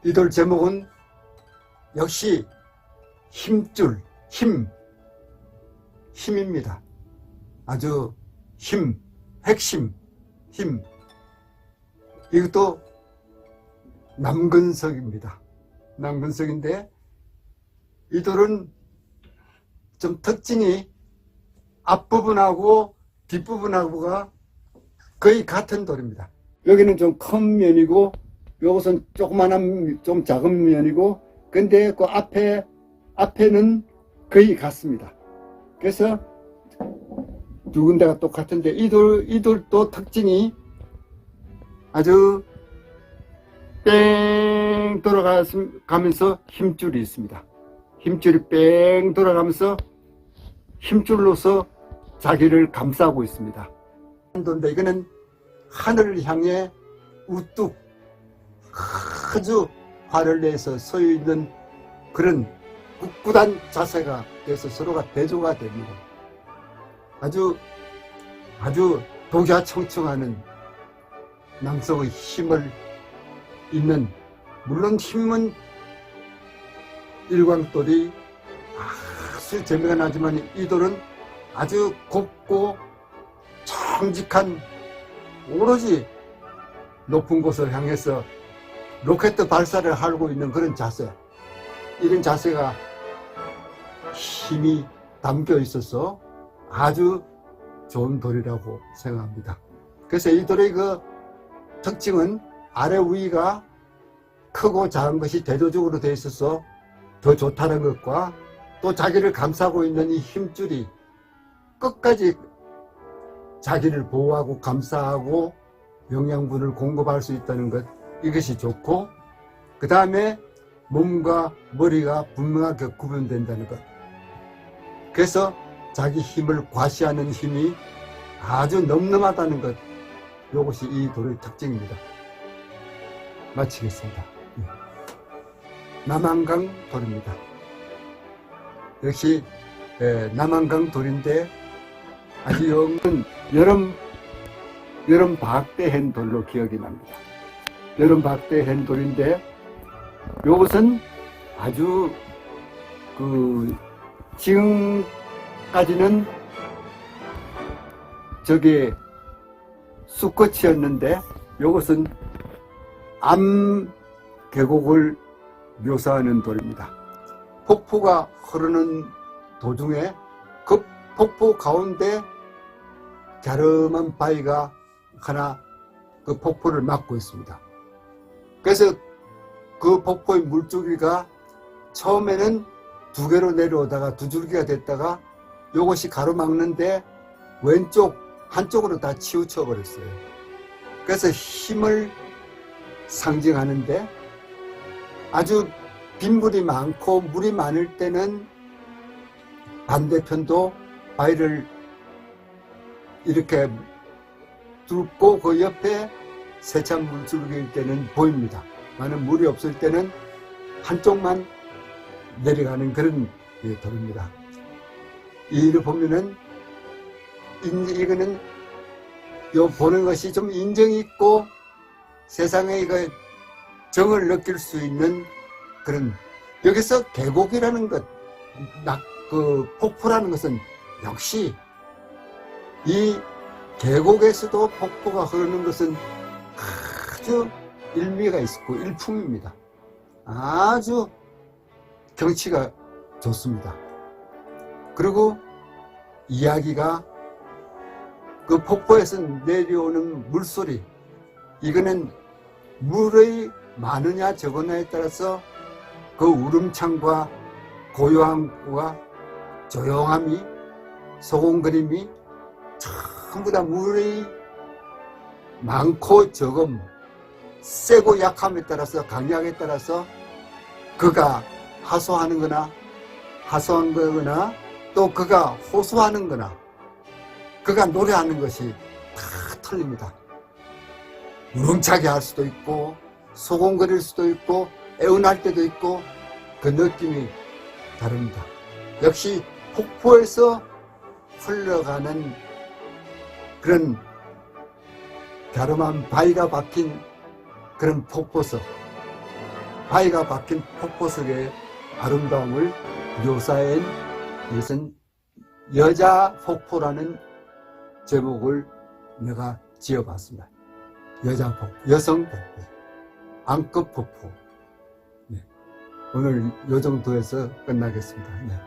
이돌 제목은 역시 힘줄, 힘입니다. 아주 핵심, 힘. 이것도 남근석입니다. 남근석인데 이 돌은 좀 특징이 앞부분하고 뒷부분하고가 거의 같은 돌입니다. 여기는 좀 큰 면이고 요것은 조그만한 좀 작은 면이고 근데 그 앞에는 거의 같습니다. 그래서 두 군데가 똑같은데 이 돌도 특징이 아주 뺑 돌아가면서 힘줄이 있습니다. 힘줄이 뺑 돌아가면서 힘줄로서 자기를 감싸고 있습니다. 돌인데 이거는 하늘을 향해 우뚝 아주 화를 내서 서 있는 그런 꿋꿋한 자세가 돼서 서로가 대조가 됩니다. 아주 독야청청하는 남성의 힘을 있는, 물론 힘은 일광돌이 아주 재미가 나지만 이 돌은 아주 곱고 정직한 오로지 높은 곳을 향해서 로켓 발사를 하고 있는 그런 자세, 이런 자세가 힘이 담겨 있어서 아주 좋은 돌이라고 생각합니다. 그래서 이 돌의 그 특징은 아래 위가 크고 작은 것이 대조적으로 되어 있어서 더 좋다는 것과 또 자기를 감싸고 있는 이 힘줄이 끝까지 자기를 보호하고 감싸고 영양분을 공급할 수 있다는 것, 이것이 좋고, 그 다음에 몸과 머리가 분명하게 구분된다는 것. 그래서 자기 힘을 과시하는 힘이 아주 늠름하다는 것, 이것이 이 돌의 특징입니다. 마치겠습니다. 남한강 돌입니다. 역시 남한강 돌인데 아주 여름 방학 때 한 돌로 기억이 납니다. 여름 방학 때 한 돌인데 이것은 아주 지금까지는 저게 수컷이었는데 이것은 암 계곡을 묘사하는 돌입니다. 폭포가 흐르는 도중에 그 폭포 가운데 갸름한 바위가 하나 그 폭포를 막고 있습니다. 그래서 그 폭포의 물줄기가 처음에는 두 개로 내려오다가 두 줄기가 됐다가 이것이 가로막는데 왼쪽 한쪽으로 다 치우쳐 버렸어요. 그래서 힘을 상징하는데 아주 빗물이 많고 물이 많을 때는 반대편도 바위를 이렇게 뚫고 그 옆에 세찬 물줄기일 때는 보입니다. 많은 물이 없을 때는 한쪽만 내려가는 그런 돌입니다. 이를 보면은 이거는 보는 것이 좀 인정이 있고 세상에 이거 정을 느낄 수 있는 그런, 여기서 계곡이라는 것, 폭포라는 것은 역시 이 계곡에서도 폭포가 흐르는 것은 아주 일미가 있고 일품입니다. 아주 경치가 좋습니다. 그리고 이야기가 그 폭포에서 내려오는 물소리, 이거는 물의 많으냐 적으냐에 따라서 그 울음창과 고요함과 조용함이, 소곤거림이 전부 다 물의 많고 적음, 세고 약함에 따라서, 강약에 따라서 그가 하소하는 거나 하소한 거거나 또 그가 호소하는 거나 그가 노래하는 것이 다 틀립니다. 우렁차게 할 수도 있고 소곤거릴 수도 있고 애운할 때도 있고 그 느낌이 다릅니다. 역시 폭포에서 흘러가는 그런 갸름한 바위가 박힌 그런 폭포서, 바위가 박힌 폭포 속의 아름다움을 묘사한 이것은 여자 폭포라는 제목을 내가 지어봤습니다. 여자 폭포, 여성 폭포, 암컷 폭포. 네. 오늘 요 정도에서 끝나겠습니다. 네.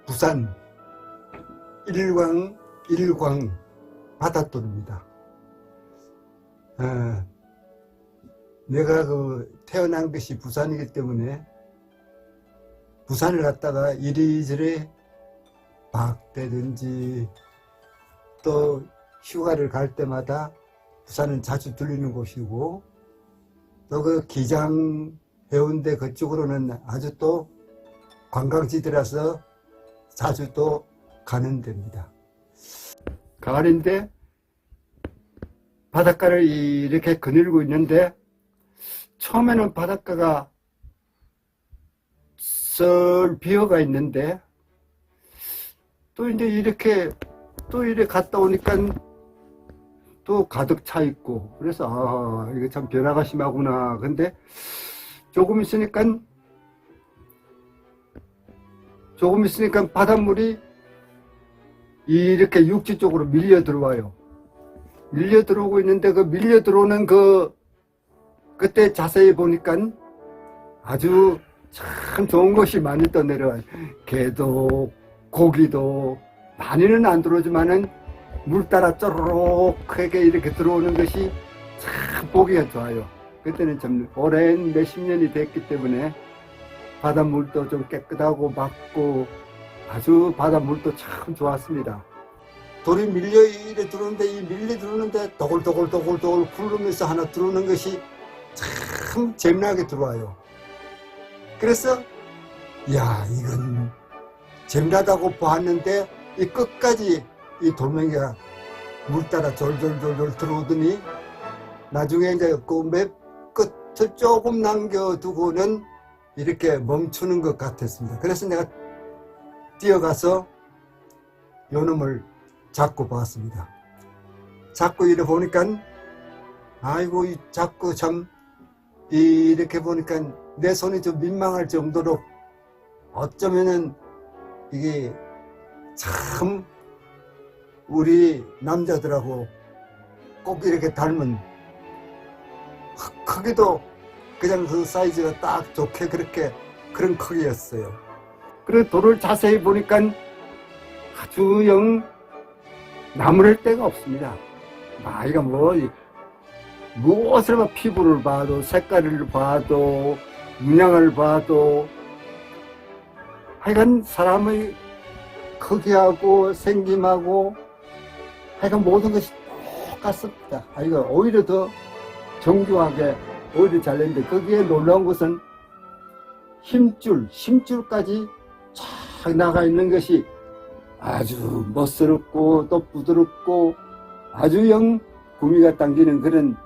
부산 일광 바닷돌입니다. 내가 태어난 것이 부산이기 때문에 부산을 갔다가 이리저리 방학 때든지 또 휴가를 갈 때마다 부산은 자주 들리는 곳이고, 또 그 기장 해운대 그쪽으로는 아주 또 관광지들라서 자주 또 가는 데입니다. 가을인데 바닷가를 이렇게 거닐고 있는데, 처음에는 바닷가가 썰 비어가 있는데 또 이제 이렇게 갔다 오니까 또 가득 차 있고, 그래서 이거 참 변화가 심하구나. 근데 조금 있으니까 바닷물이 이렇게 육지 쪽으로 밀려 들어와요. 밀려 들어오고 있는데 그 밀려 들어오는 그때 자세히 보니까 아주 참 좋은 것이 많이 떠내려와요. 개도 고기도 많이는 안 들어오지만은 물 따라 쪼르륵 크게 이렇게 들어오는 것이 참 보기가 좋아요. 그때는 참 오랜 몇십 년이 됐기 때문에 바닷물도 좀 깨끗하고 맑고 아주 바닷물도 참 좋았습니다. 돌이 밀려 이래 들어오는데, 이 밀려 들어오는데 도골도골 굴르면서 하나 들어오는 것이 참 재미나게 들어와요. 그래서 야, 이건 재미나다고 보았는데 이 끝까지 이 돌멩이가 물 따라 졸졸 들어오더니 나중에 이제 그 몇 끝을 조금 남겨두고는 이렇게 멈추는 것 같았습니다. 그래서 내가 뛰어가서 요 놈을 잡고 봤습니다. 잡고 이래 보니까 아이고, 잡고 참 이렇게 보니까 내 손이 좀 민망할 정도로 어쩌면은 이게 참 우리 남자들하고 꼭 이렇게 닮은, 크기도 그냥 그 사이즈가 딱 좋게 그런 크기였어요. 그리고 돌을 자세히 보니까 아주 영 나무랄 데가 없습니다. 이가 무엇을 피부를 봐도, 색깔을 봐도, 문양을 봐도 하여간 사람의 크기하고 생김하고 하여간 모든 것이 똑같습니다. 이거 오히려 더 정교하게 오히려 잘 냈는데, 거기에 놀라운 것은 힘줄까지 쫙 나가 있는 것이 아주 멋스럽고 또 부드럽고 아주 영 구미가 당기는 그런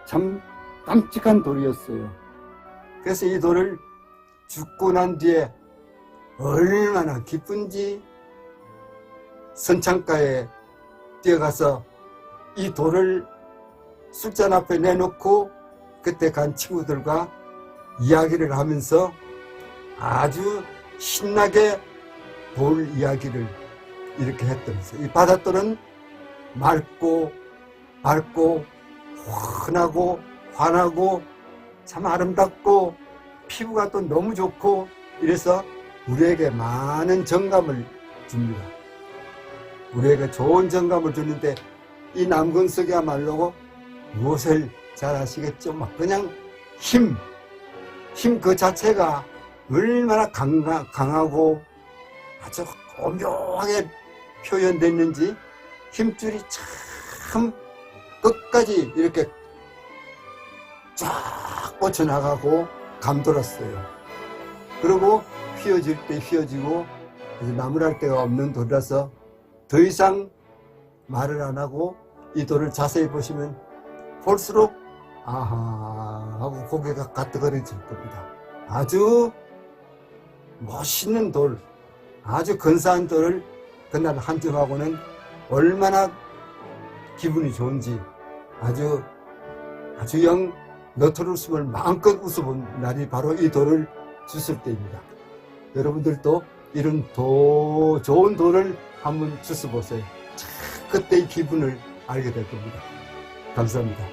참 깜찍한 돌이었어요. 그래서 이 돌을 죽고 난 뒤에 얼마나 기쁜지 선창가에 뛰어가서 이 돌을 술잔 앞에 내놓고 그때 간 친구들과 이야기를 하면서 아주 신나게 돌 이야기를 이렇게 했다면서요. 이 바닷돌은 맑고 환하고 환하고 참 아름답고 피부가 또 너무 좋고, 이래서 우리에게 많은 정감을 줍니다. 우리에게 좋은 정감을 주는데, 이 남근석이야말로 무엇을 잘 아시겠죠? 그냥 힘 그 자체가 얼마나 강하고 아주 오묘하게 표현됐는지 힘줄이 참 끝까지 이렇게 쫙 뻗쳐나가고 감돌았어요. 그리고 휘어질 때 휘어지고 나무랄 데가 없는 돌이라서 더 이상 말을 안 하고 이 돌을 자세히 보시면 볼수록 아하 하고 고개가 가뜩거려질 겁니다. 아주 멋있는 돌, 아주 근사한 돌을 그날 한점하고는 얼마나 기분이 좋은지 아주 영 너트루스을 마음껏 웃어본 날이 바로 이 돌을 주실 때입니다. 여러분들도 이런 좋은 돌을 한번 주워 보세요. 그때의 기분을 알게 될 겁니다. 감사합니다.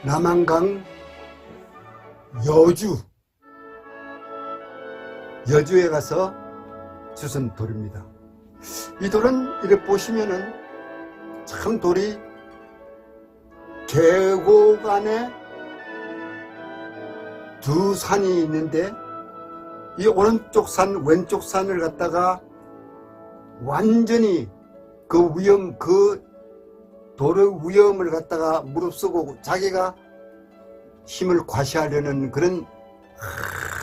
남한강 여주에 가서 주신 돌입니다. 이 돌은 이렇게 보시면은 참 돌이 계곡 안에 두 산이 있는데 이 오른쪽 산 왼쪽 산을 갖다가 완전히 그 돌의 위험을 갖다가 무릅쓰고 자기가 힘을 과시하려는 그런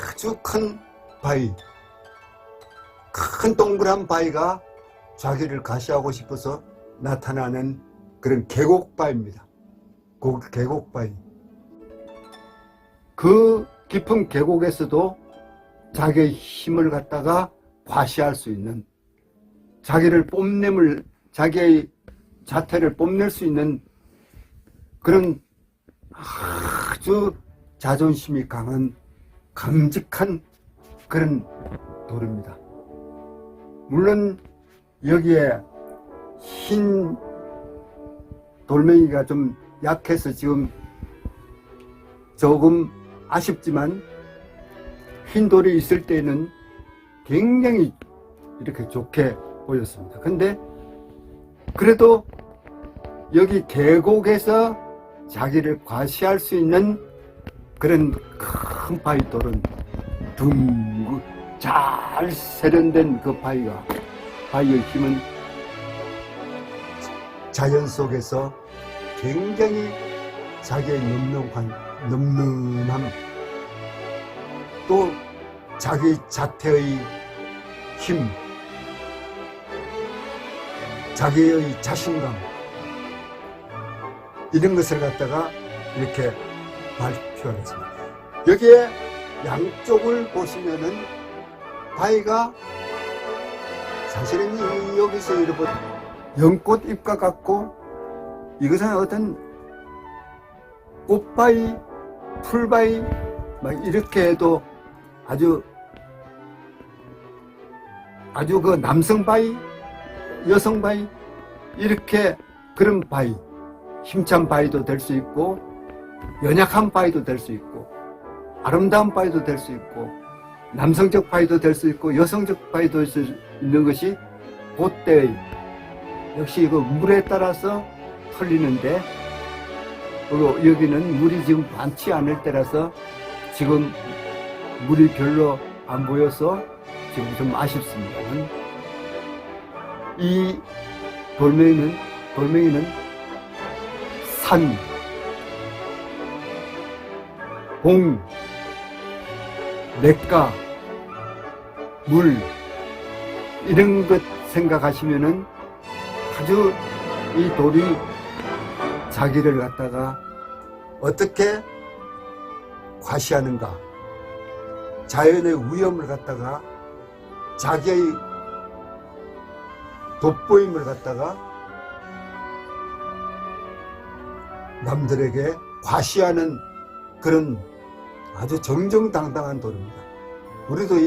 아주 큰 바위, 큰 동그란 바위가 자기를 과시하고 싶어서 나타나는 그런 계곡바위입니다. 계곡바위. 그 깊은 계곡에서도 자기의 힘을 갖다가 과시할 수 있는, 자기의 자태를 뽐낼 수 있는 그런 아주 자존심이 강한 강직한 그런 돌입니다. 물론 여기에 흰 돌멩이가 좀 약해서 지금 조금 아쉽지만 흰 돌이 있을 때는 굉장히 이렇게 좋게 보였습니다. 근데 그래도 여기 계곡에서 자기를 과시할 수 있는 그런 큰 바위돌은 잘 세련된 그 바위의 힘은 자연 속에서 굉장히 자기의 늠름함, 또 자기 자태의 힘, 자기의 자신감, 이런 것을 갖다가 이렇게 발표하겠습니다. 여기에 양쪽을 보시면은 바위가 사실은 여기서 이렇게 연꽃 잎과 같고, 이것은 어떤 꽃바위, 풀바위 막 이렇게 해도 아주 그 남성바위, 여성바위, 이렇게 그런 바위, 힘찬 바위도 될 수 있고 연약한 바위도 될 수 있고 아름다운 바위도 될 수 있고 남성적 바위도 될 수 있고 여성적 바위도 될 수 있는 것이 그때의 역시 그 물에 따라서 틀리는데, 그리고 여기는 물이 지금 많지 않을 때라서 지금 물이 별로 안 보여서 지금 좀 아쉽습니다. 이 돌멩이는 산, 봉, 냇가, 물, 이런 것 생각하시면은 아주 이 돌이 자기를 갖다가 어떻게 과시하는가, 자연의 위험을 갖다가 자기의 돋보임을 갖다가 남들에게 과시하는 그런 아주 정정당당한 돌입니다. 우리도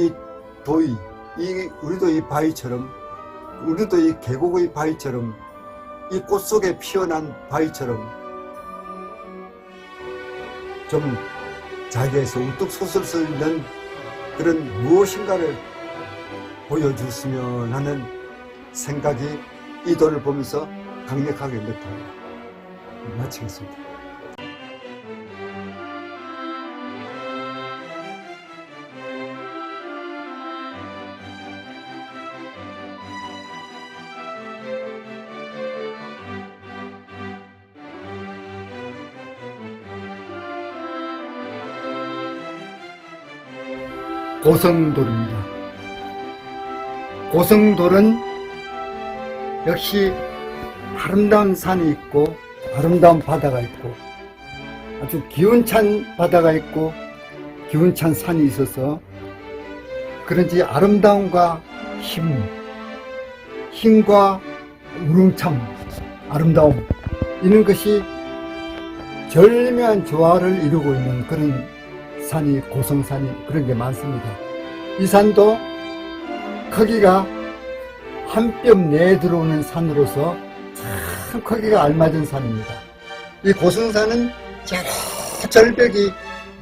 이 바위처럼, 우리도 이 계곡의 바위처럼, 이 꽃 속에 피어난 바위처럼 좀 자기에서 우뚝 솟을 수 있는 그런 무엇인가를 보여줬으면 하는 생각이 이 돌을 보면서 강력하게 느낍니다. 마치겠습니다. 고성돌입니다. 고성돌은 역시 아름다운 산이 있고 아름다운 바다가 있고 아주 기운찬 바다가 있고 기운찬 산이 있어서 그런지 아름다움과 힘과 우렁참, 아름다움, 이런 것이 절묘한 조화를 이루고 있는 그런 산이 고성산이 그런 게 많습니다. 이 산도 크기가 한 뼘 내에 들어오는 산으로서 참 크기가 알맞은 산입니다. 이 고성산은 여러 절벽이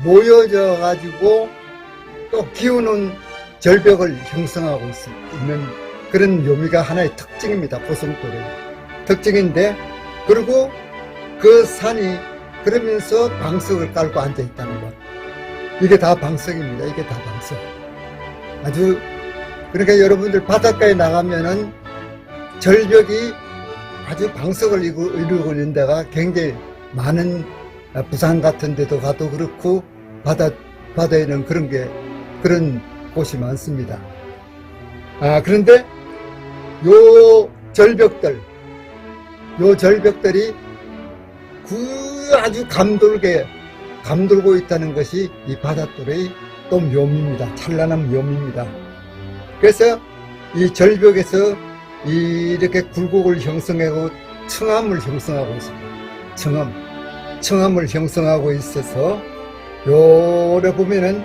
모여져 가지고 또 기우는 절벽을 형성하고 있는 그런 묘미가 하나의 특징입니다. 고성돌의 특징인데, 그리고 그 산이 그러면서 방석을 깔고 앉아 있다는 것, 이게 다 방석입니다. 이게 다 방석. 아주, 그러니까 여러분들 바닷가에 나가면은 절벽이 아주 방석을 이루고 있는 데가 굉장히 많은, 부산 같은 데도 가도 그렇고 바다에는 그런 곳이 많습니다. 그런데 요 절벽들이 아주 감돌고 있다는 것이 이 바닷돌의 또 묘미입니다. 찬란한 묘미입니다. 그래서 이 절벽에서 이렇게 굴곡을 형성하고 청암을 형성하고 있습니다. 청암을 형성하고 있어서 요래 보면은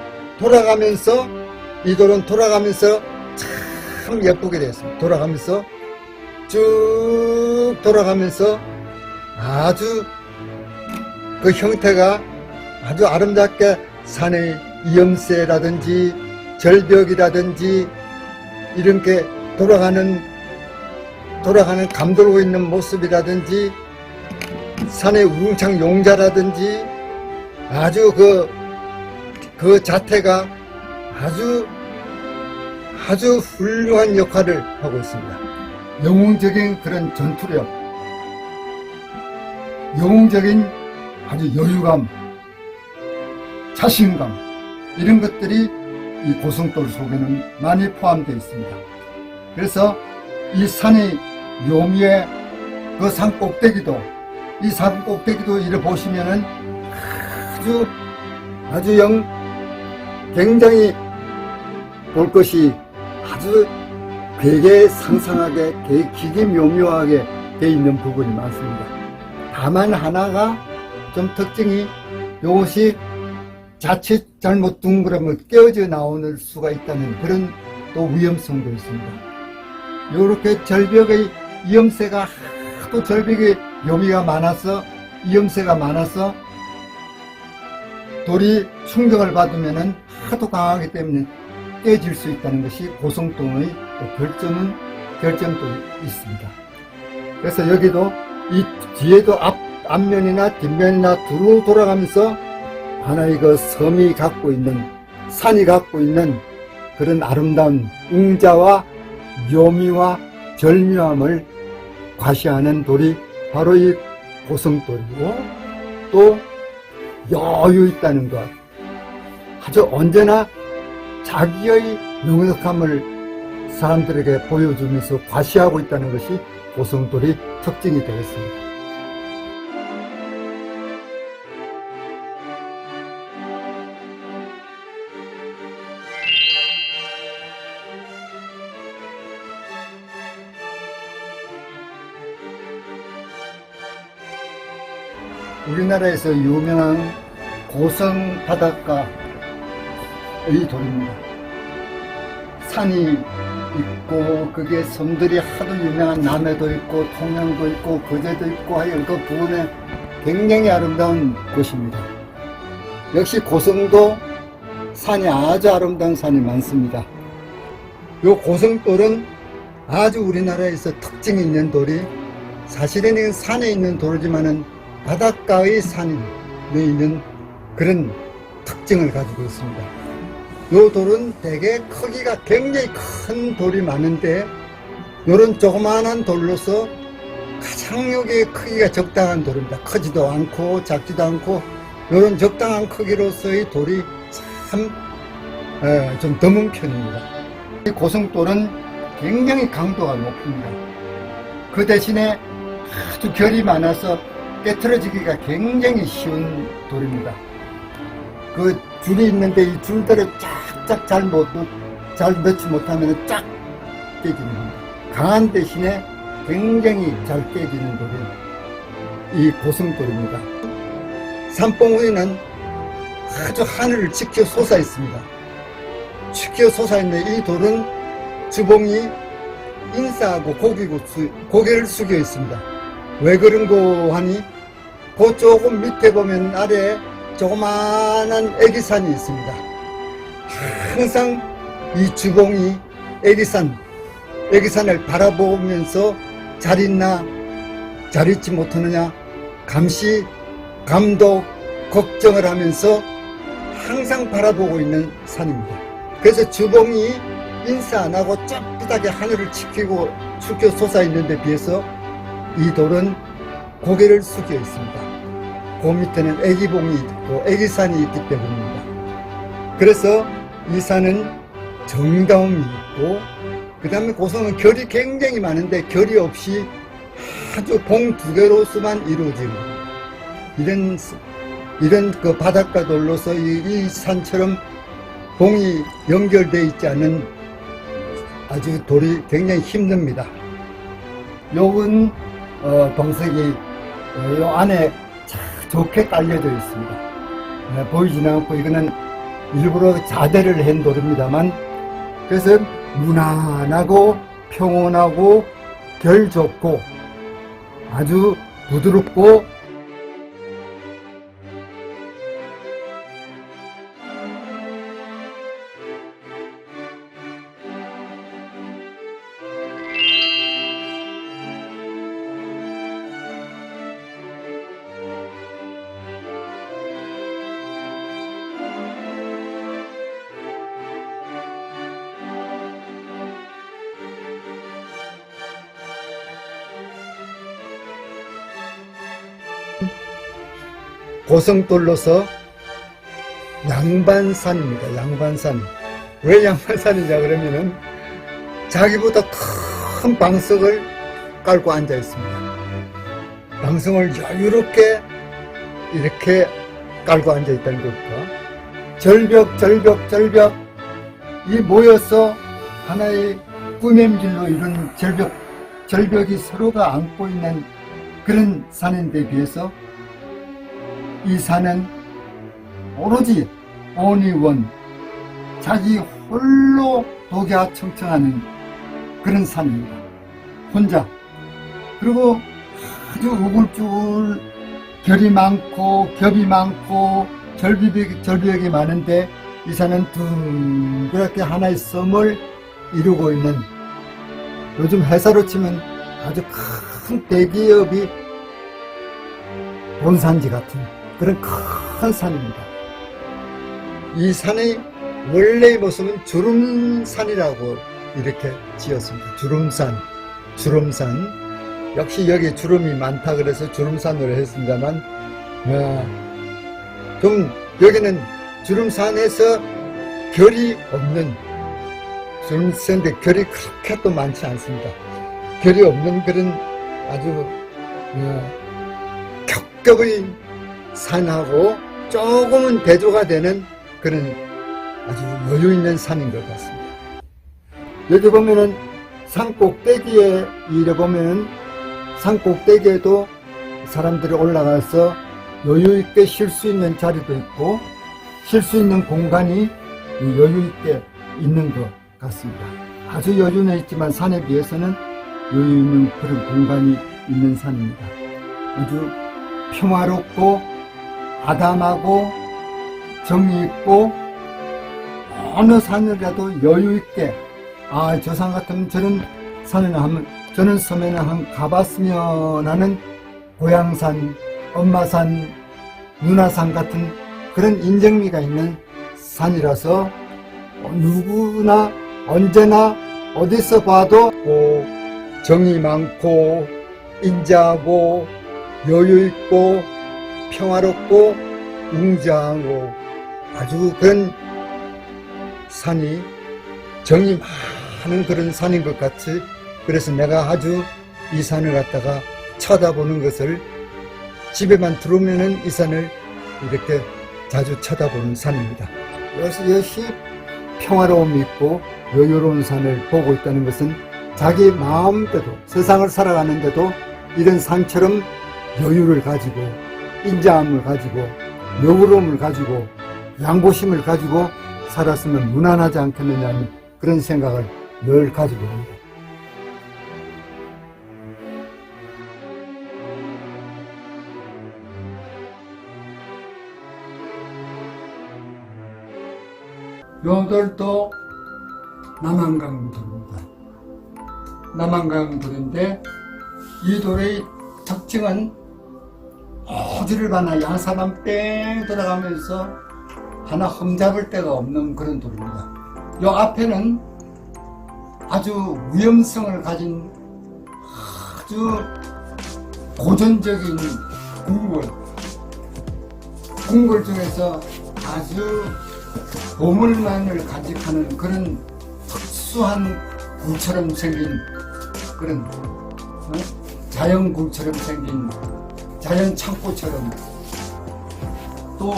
이 돌은 돌아가면서 참 예쁘게 되었습니다. 쭉 돌아가면서 아주 그 형태가 아주 아름답게 산의 이염새라든지 절벽이라든지 이렇게 돌아가는 감돌고 있는 모습이라든지 산의 우렁창 용자라든지 아주 그 자태가 아주 훌륭한 역할을 하고 있습니다. 영웅적인 그런 전투력, 영웅적인 아주 여유감, 자신감, 이런 것들이 이 고성돌 속에는 많이 포함되어 있습니다. 그래서 이 산의 묘미의 그 산 꼭대기도, 이래 보시면은 굉장히 볼 것이 아주 되게 상상하게, 되게 기기묘묘하게 되어 있는 부분이 많습니다. 다만 하나가 좀 특징이, 이것이 자칫 잘못 둥그러면 깨어져 나오는 수가 있다는 그런 또 위험성도 있습니다. 이렇게 절벽의 이염새가 하도 절벽의 묘미가 많아서, 이염새가 많아서 돌이 충격을 받으면은 하도 강하기 때문에 깨질 수 있다는 것이 고성돌의 결점도 있습니다. 그래서 여기도 이 뒤에도 앞면이나 뒷면이나 두루 돌아가면서 하나의 그 산이 갖고 있는 그런 아름다운 웅자와 묘미와 절묘함을 과시하는 돌이 바로 이 고성돌이고, 또 여유 있다는 것, 아주 언제나 자기의 넉넉함을 사람들에게 보여주면서 과시하고 있다는 것이 고성돌의 특징이 되겠습니다. 우리나라에서 유명한 고성 바닷가의 돌입니다. 산이 있고, 그게 섬들이 하도 유명한 남해도 있고 통영도 있고 거제도 있고 하여 그 부근에 굉장히 아름다운 곳입니다. 역시 고성도 산이 아주 아름다운 산이 많습니다. 이 고성돌은 아주 우리나라에서 특징이 있는 돌이, 사실은 산에 있는 돌이지만은 바닷가의 산에 있는 그런 특징을 가지고 있습니다. 이 돌은 대개 크기가 굉장히 큰 돌이 많은데, 이런 조그마한 돌로서 가장 여기에 크기가 적당한 돌입니다. 크지도 않고 작지도 않고 이런 적당한 크기로서의 돌이 참 좀 드문 편입니다. 이 고성돌은 굉장히 강도가 높습니다. 그 대신에 아주 결이 많아서 깨트려지기가 굉장히 쉬운 돌입니다. 그 줄이 있는데 이 줄들을 쫙쫙 잘 넣지 못하면 쫙 깨지는 겁니다. 강한 대신에 굉장히 잘 깨지는 돌이 이 고성돌입니다. 산봉 위에는 아주 하늘을 지켜 솟아 있습니다. 지켜 솟아 있는 이 돌은 주봉이 인사하고 고개를 숙여 있습니다. 왜 그런고 하니 그 조금 밑에 보면 아래에 조그마한 애기산이 있습니다. 항상 이 주봉이 애기산을 바라보면서 잘 있나 잘 있지 못하느냐 감시 감독 걱정을 하면서 항상 바라보고 있는 산입니다. 그래서 주봉이 인사 안 하고 쩌긋하게 하늘을 지키고 숙여 솟아 있는데 비해서 이 돌은 고개를 숙여 있습니다. 그 밑에는 애기봉이 있고 애기산이 있기 때문입니다. 그래서 이 산은 정다움이 있고 그 다음에 고성은 결이 굉장히 많은데 결이 없이 아주 봉 두 개로서만 이루어지는 겁니다. 이런 그 바닷가 돌로서 이 산처럼 봉이 연결되어 있지 않은 아주 돌이 굉장히 힘듭니다. 요건 동석이 요 안에 참 좋게 깔려져 있습니다. 보이지는 않고 이거는 일부러 자대를 한 돌입니다만 그래서 무난하고 평온하고 결 좋고 아주 부드럽고 고성돌로서 양반산입니다. 양반산. 왜 양반산이냐 그러면은 자기보다 큰 방석을 깔고 앉아 있습니다. 방석을 여유롭게 이렇게 깔고 앉아 있다는 것과 절벽 이 모여서 하나의 꾸맴질로 이런 절벽이 서로가 안고 있는 그런 산인데 비해서 이 산은 오로지 only 자기 홀로 독야청청하는 그런 산입니다. 혼자. 그리고 아주 우글쭈글 결이 많고 겹이 많고 절벽이 많은데 이 산은 둥그렇게 하나의 섬을 이루고 있는 요즘 회사로 치면 아주 큰 대기업이 본산지 같은 그런 큰 산입니다. 이 산의 원래의 모습은 주름산이라고 이렇게 지었습니다. 주름산. 역시 여기 주름이 많다 그래서 주름산으로 했습니다만, 좀 여기는 주름산에서 결이 없는, 주름산인데 결이 그렇게 또 많지 않습니다. 결이 없는 그런 아주 겹겹의 산하고 조금은 대조가 되는 그런 아주 여유 있는 산인 것 같습니다. 여기 보면은 산 꼭대기에 이래 보면은 산 꼭대기에도 사람들이 올라가서 여유 있게 쉴 수 있는 자리도 있고 쉴 수 있는 공간이 여유 있게 있는 것 같습니다. 아주 여유는 있지만 산에 비해서는 여유 있는 그런 공간이 있는 산입니다. 아주 평화롭고 아담하고 정이 있고 어느 산이라도 여유 있게 저 산 같으면 저는 섬에는 한번 가봤으면 하는 고향산, 엄마산, 누나산 같은 그런 인정미가 있는 산이라서 누구나 언제나 어디서 봐도 정이 많고 인자하고 여유 있고 평화롭고 웅장하고 아주 그런 산이 정이 많은 그런 산인 것 같이 그래서 내가 아주 이 산을 갖다가 쳐다보는 것을 집에만 들어오면은 이 산을 이렇게 자주 쳐다보는 산입니다. 이것이 평화로움이 있고 여유로운 산을 보고 있다는 것은 자기 마음대로 세상을 살아가는데도 이런 산처럼 여유를 가지고 인자함을 가지고 너그러움을 가지고 양보심을 가지고 살았으면 무난하지 않겠느냐는 그런 생각을 늘 가지고 있습니다. 요들도 남한강돌입니다. 남한강돌인데 이 돌의 특징은 어디를 가나 양사만 뺑 돌아가면서 하나 흠잡을 데가 없는 그런 돌입니다. 요 앞에는 아주 위험성을 가진 아주 고전적인 궁궐 중에서 아주 보물만을 간직하는 그런 특수한 굴처럼 생긴 그런 자연 굴처럼 생긴 자연 창고처럼 또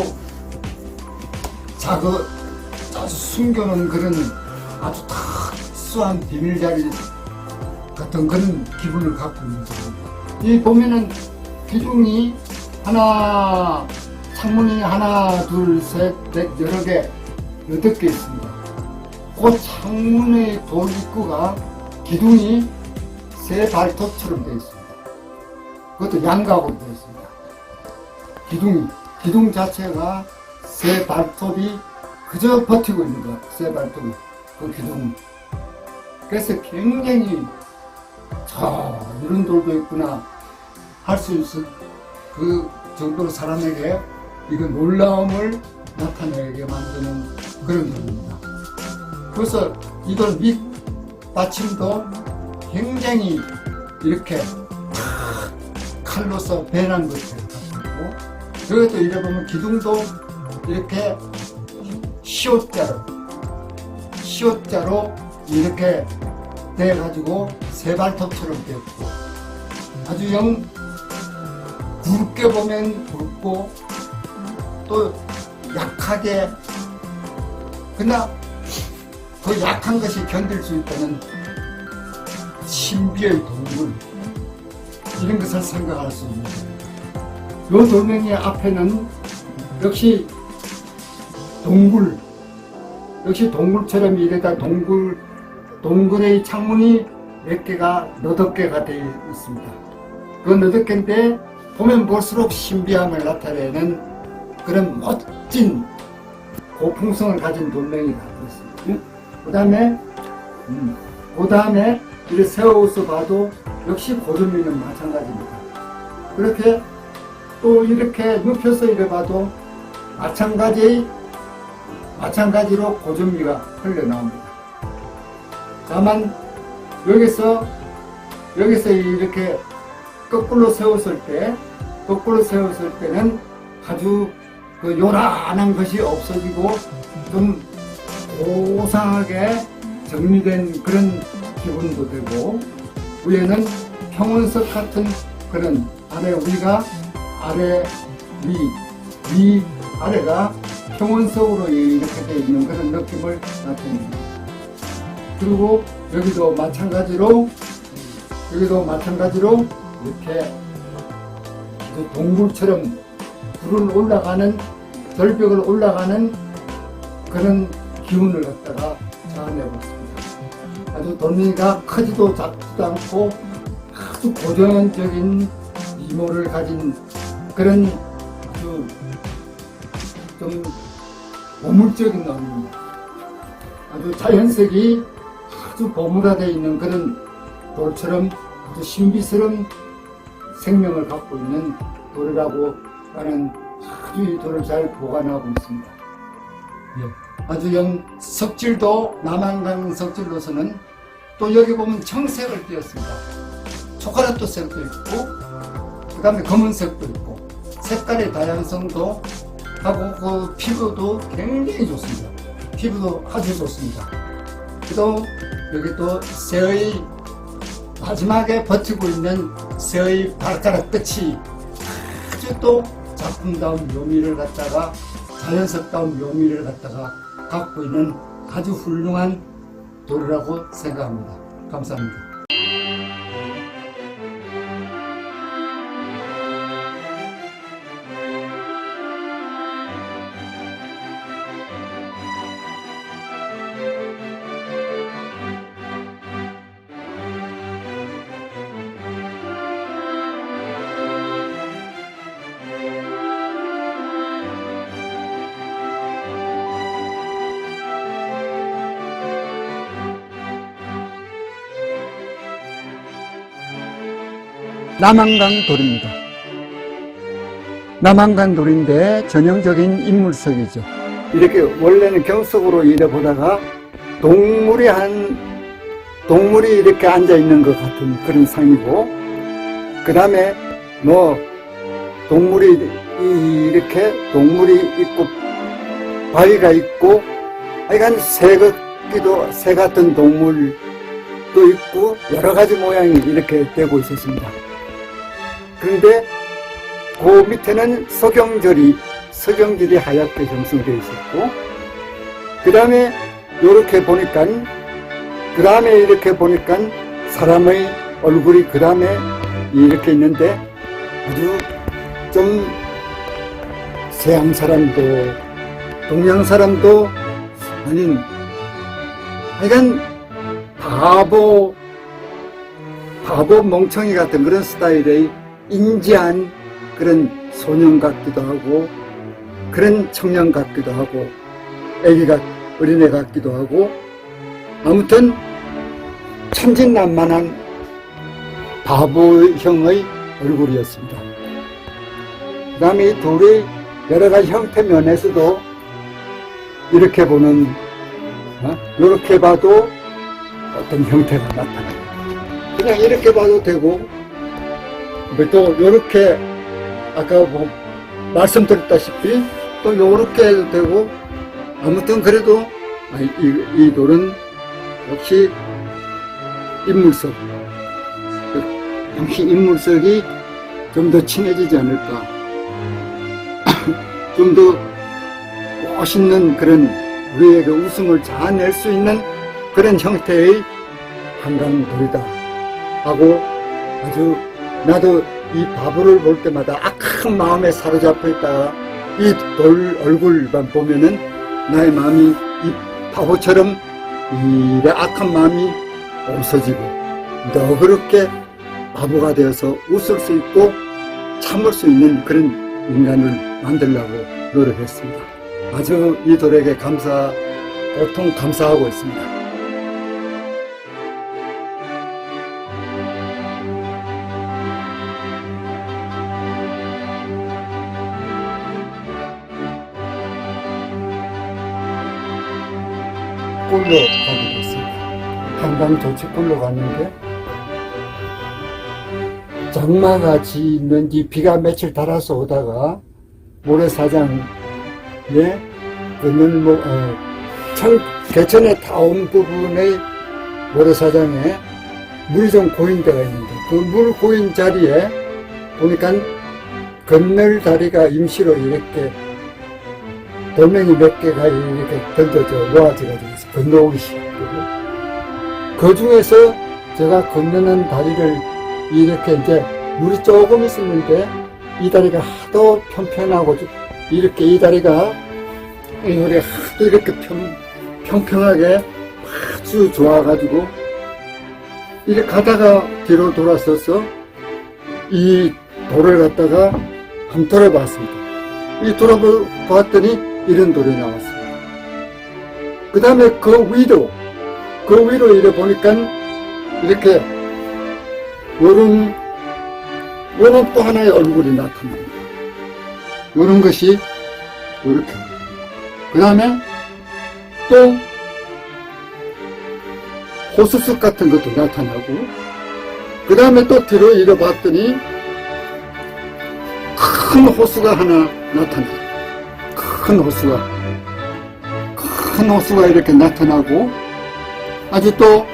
아주 숨겨놓은 그런 아주 특수한 비밀자리 같은 그런 기분을 갖고 있는 겁니다. 이 보면은 기둥이 창문이 하나, 둘, 셋, 넷, 여러 개, 8개 있습니다. 그 창문의 돌 입구가 기둥이 새 발톱처럼 되어 있습니다. 그것도 양각으로 되어 있습니다. 기둥 자체가 새 발톱이 그저 버티고 있는 거야. 새 발톱이. 그 기둥. 그래서 굉장히, 이런 돌도 있구나. 할 수 있을 그 정도로 사람에게 이건 놀라움을 나타내게 만드는 그런 돌입니다. 그래서 이돌 밑받침도 굉장히 이렇게 칼로서 배난 것처럼 갖고, 여기도 이래 보면 기둥도 이렇게 시옷자로 이렇게 돼가지고 세 발톱처럼 되었고, 아주 굵게 보면 굵고 또 약하게, 그러나 그 약한 것이 견딜 수 있다는 신비의 동굴, 이런 것을 생각할 수 있는 거예요. 이 돌멩이 앞에는 역시 동굴처럼 이래다 동굴의 창문이 몇 개가, 8개가 되어 있습니다. 그 8개인데 보면 볼수록 신비함을 나타내는 그런 멋진 고풍성을 가진 돌멩이가 있습니다. 그 다음에 이렇게 세워서 봐도 역시 고전미는 마찬가지입니다. 그렇게 또 이렇게 눕혀서 이래 봐도 마찬가지로 고전미가 흘러나옵니다. 다만 여기서 이렇게 거꾸로 세웠을 때는 아주 그 요란한 것이 없어지고 좀 고상하게 정리된 그런 기분도 되고, 위에는 평원석 같은 그런 아래가 평원석으로 이렇게 되어 있는 그런 느낌을 나타냅니다. 그리고 여기도 마찬가지로 이렇게 동굴처럼 절벽을 올라가는 그런 기운을 갖다가 자아내고 있습니다. 아주 돌멩이가 크지도 작지도 않고 아주 고전적인 미모를 가진 그런 아주 좀 보물적인 놈입니다. 아주 자연색이 아주 버무라되어 있는 그런 돌처럼 아주 신비스러운 생명을 갖고 있는 돌이라고 하는, 아주 이 돌을 잘 보관하고 있습니다. 아주 석질도 남한강 석질로서는 또 여기 보면 청색을 띄었습니다. 초콜릿색도 있고, 그 다음에 검은색도 있고, 색깔의 다양성도 하고 그 피부도 굉장히 좋습니다. 피부도 아주 좋습니다. 또 여기 또 새의 마지막에 버티고 있는 새의 발가락 끝이 아주 또 작품다운 묘미를 갖다가, 자연스럽다운 묘미를 갖다가 갖고 있는 아주 훌륭한 돌이라고 생각합니다. 감사합니다. 남한강 돌입니다. 남한강 돌인데 전형적인 인물석이죠. 이렇게 원래는 경석으로 이래 보다가 동물이 이렇게 앉아 있는 것 같은 그런 상이고, 그 다음에 동물이 있고 바위가 있고, 하여간 새 같은 동물도 있고 여러 가지 모양이 이렇게 되고 있었습니다. 그런데 그 밑에는 석영절이 하얗게 형성되어 있었고, 그 다음에 이렇게 보니까 사람의 얼굴이 그 다음에 이렇게 있는데, 아주 좀 서양 사람도 동양 사람도 아닌, 하여간 바보 멍청이 같은 그런 스타일의 인지한 그런 소년 같기도 하고, 그런 청년 같기도 하고, 어린애 같기도 하고, 아무튼 천진난만한 바보형의 얼굴이었습니다. 그 다음에 이 돌의 여러 가지 형태 면에서도 이렇게 봐도 어떤 형태가 나타나요. 그냥 이렇게 봐도 되고, 또 이렇게 아까 말씀드렸다시피 또 이렇게 해도 되고, 아무튼 그래도 이 돌은 역시 인물석이 좀 더 친해지지 않을까. 좀 더 멋있는 그런 우리의 그 웃음을 자아낼 수 있는 그런 형태의 한강돌이다 하고, 아주 나도 이 바보를 볼 때마다 악한 마음에 사로잡혀 있다가 이 돌 얼굴만 보면은 나의 마음이 이 바보처럼 이래 악한 마음이 없어지고, 너 그렇게 바보가 되어서 웃을 수 있고 참을 수 있는 그런 인간을 만들려고 노력했습니다. 아주 이 돌에게 보통 감사하고 있습니다. 꿀로 가게 됐습니다. 한강 조치꿀로 갔는데, 장마같이 있는지 비가 며칠 달아서 오다가 모래사장에 개천에 닿은 부분의 모래사장에 물이 좀 고인 데가 있는데, 그 물 고인 자리에 보니까 건널 다리가 임시로 이렇게 돌멩이 몇 개가 이렇게 던져져 놓아져가지고 건너오기 시작하고, 그 중에서 제가 건너는 다리를 이렇게 이제 물이 조금 있었는데, 이 다리가 하도 편편하고 이렇게 이 다리가 하도 이렇게 평평하게 아주 좋아가지고 이렇게 가다가 뒤로 돌아서서 이 돌을 갖다가 한번 돌아봤습니다. 이 돌아봤더니 이런 돌이 나왔습니다. 그 다음에 그 위로 이래 보니까 이렇게 요런 또 하나의 얼굴이 나타납니다. 요런 것이 이렇게. 그 다음에 또 호수석 같은 것도 나타나고, 그 다음에 또 뒤로 이래 봤더니 큰 호수가 하나 나타나요. 큰 호수가 이렇게 나타나고, 아주 또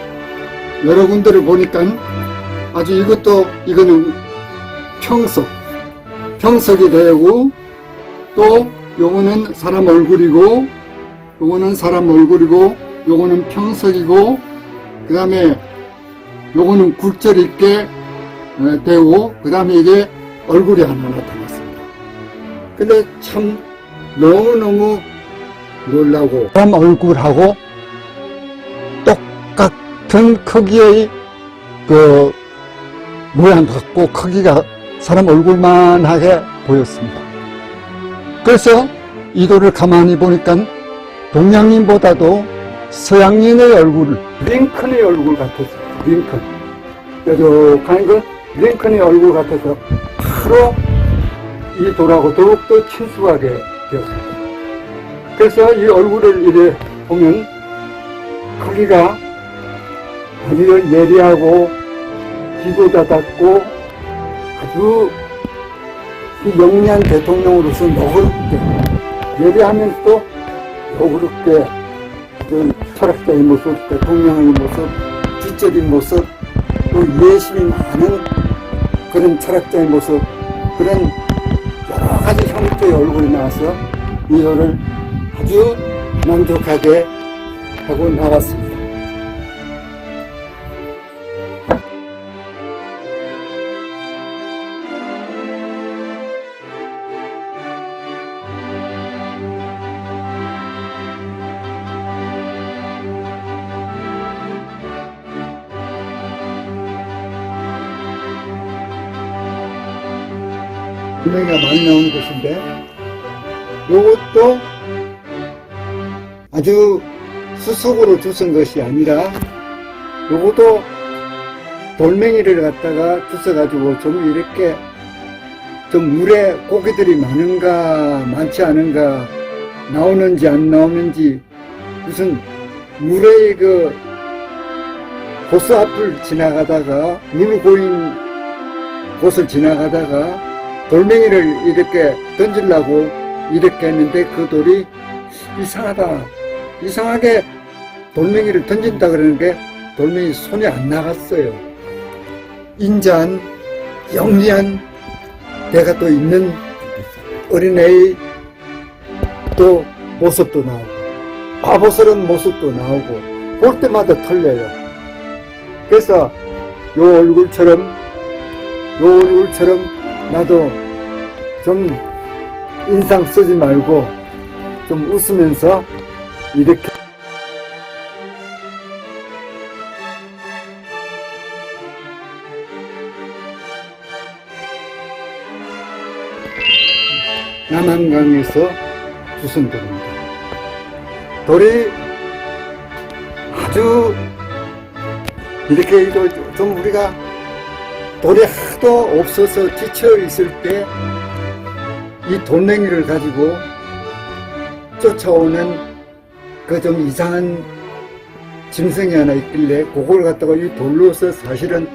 여러 군데를 보니까 아주 이거는 평석이 되고, 또 요거는 사람 얼굴이고, 요거는 평석이고, 그 다음에 요거는 굴절 있게 되고, 그 다음에 이게 얼굴이 하나 나타났습니다. 근데 참 너무너무 놀라고, 사람 얼굴하고 똑같은 크기의 그 모양 같고, 크기가 사람 얼굴만하게 보였습니다. 그래서 이 돌을 가만히 보니까 동양인보다도 서양인의 얼굴, 링컨의 얼굴 같았어요. 링컨. 뾰족한 그 링컨의 얼굴 같아서 바로 이 돌하고 더욱더 친숙하게 되었습니다. 그래서 이 얼굴을 이래 보면 크기가 아주 예리하고 기고다답고 아주 영리한 대통령으로서 너그럽게 예리하면서도 너그럽게 철학자의 모습, 대통령의 모습, 지적인 모습, 또 예심이 많은 그런 철학자의 모습, 그런 여러 가지 형태의 얼굴이 나와서 이거를 아주 만족하게 하고 나왔습니다. 돌멩이가 많이 나오는 곳인데 이것도 아주 수속으로 주신 것이 아니라 요것도 돌멩이를 갖다가 주셔가지고 좀 이렇게 좀 물에 고기들이 많은가 많지 않은가 나오는지 안 나오는지 무슨 물의 그 호수 앞을 지나가다가 물 고인 곳을 지나가다가 돌멩이를 이렇게 던지려고 이렇게 했는데 그 돌이 이상하다. 이상하게 돌멩이를 던진다 그러는 게 돌멩이 손이 안 나갔어요. 인자한, 영리한 데가 또 있는 어린애의 또 모습도 나오고, 바보스러운 모습도 나오고, 볼 때마다 틀려요. 그래서 요 얼굴처럼 나도 좀 인상 쓰지 말고 좀 웃으면서 이렇게 남한강에서 주신 돌입니다. 돌이 아주 이렇게 좀 우리가 돌이 하도 없어서 지쳐 있을 때 이 돌멩이를 가지고 쫓아오는 그 좀 이상한 짐승이 하나 있길래 그걸 갖다가 이 돌로서 사실은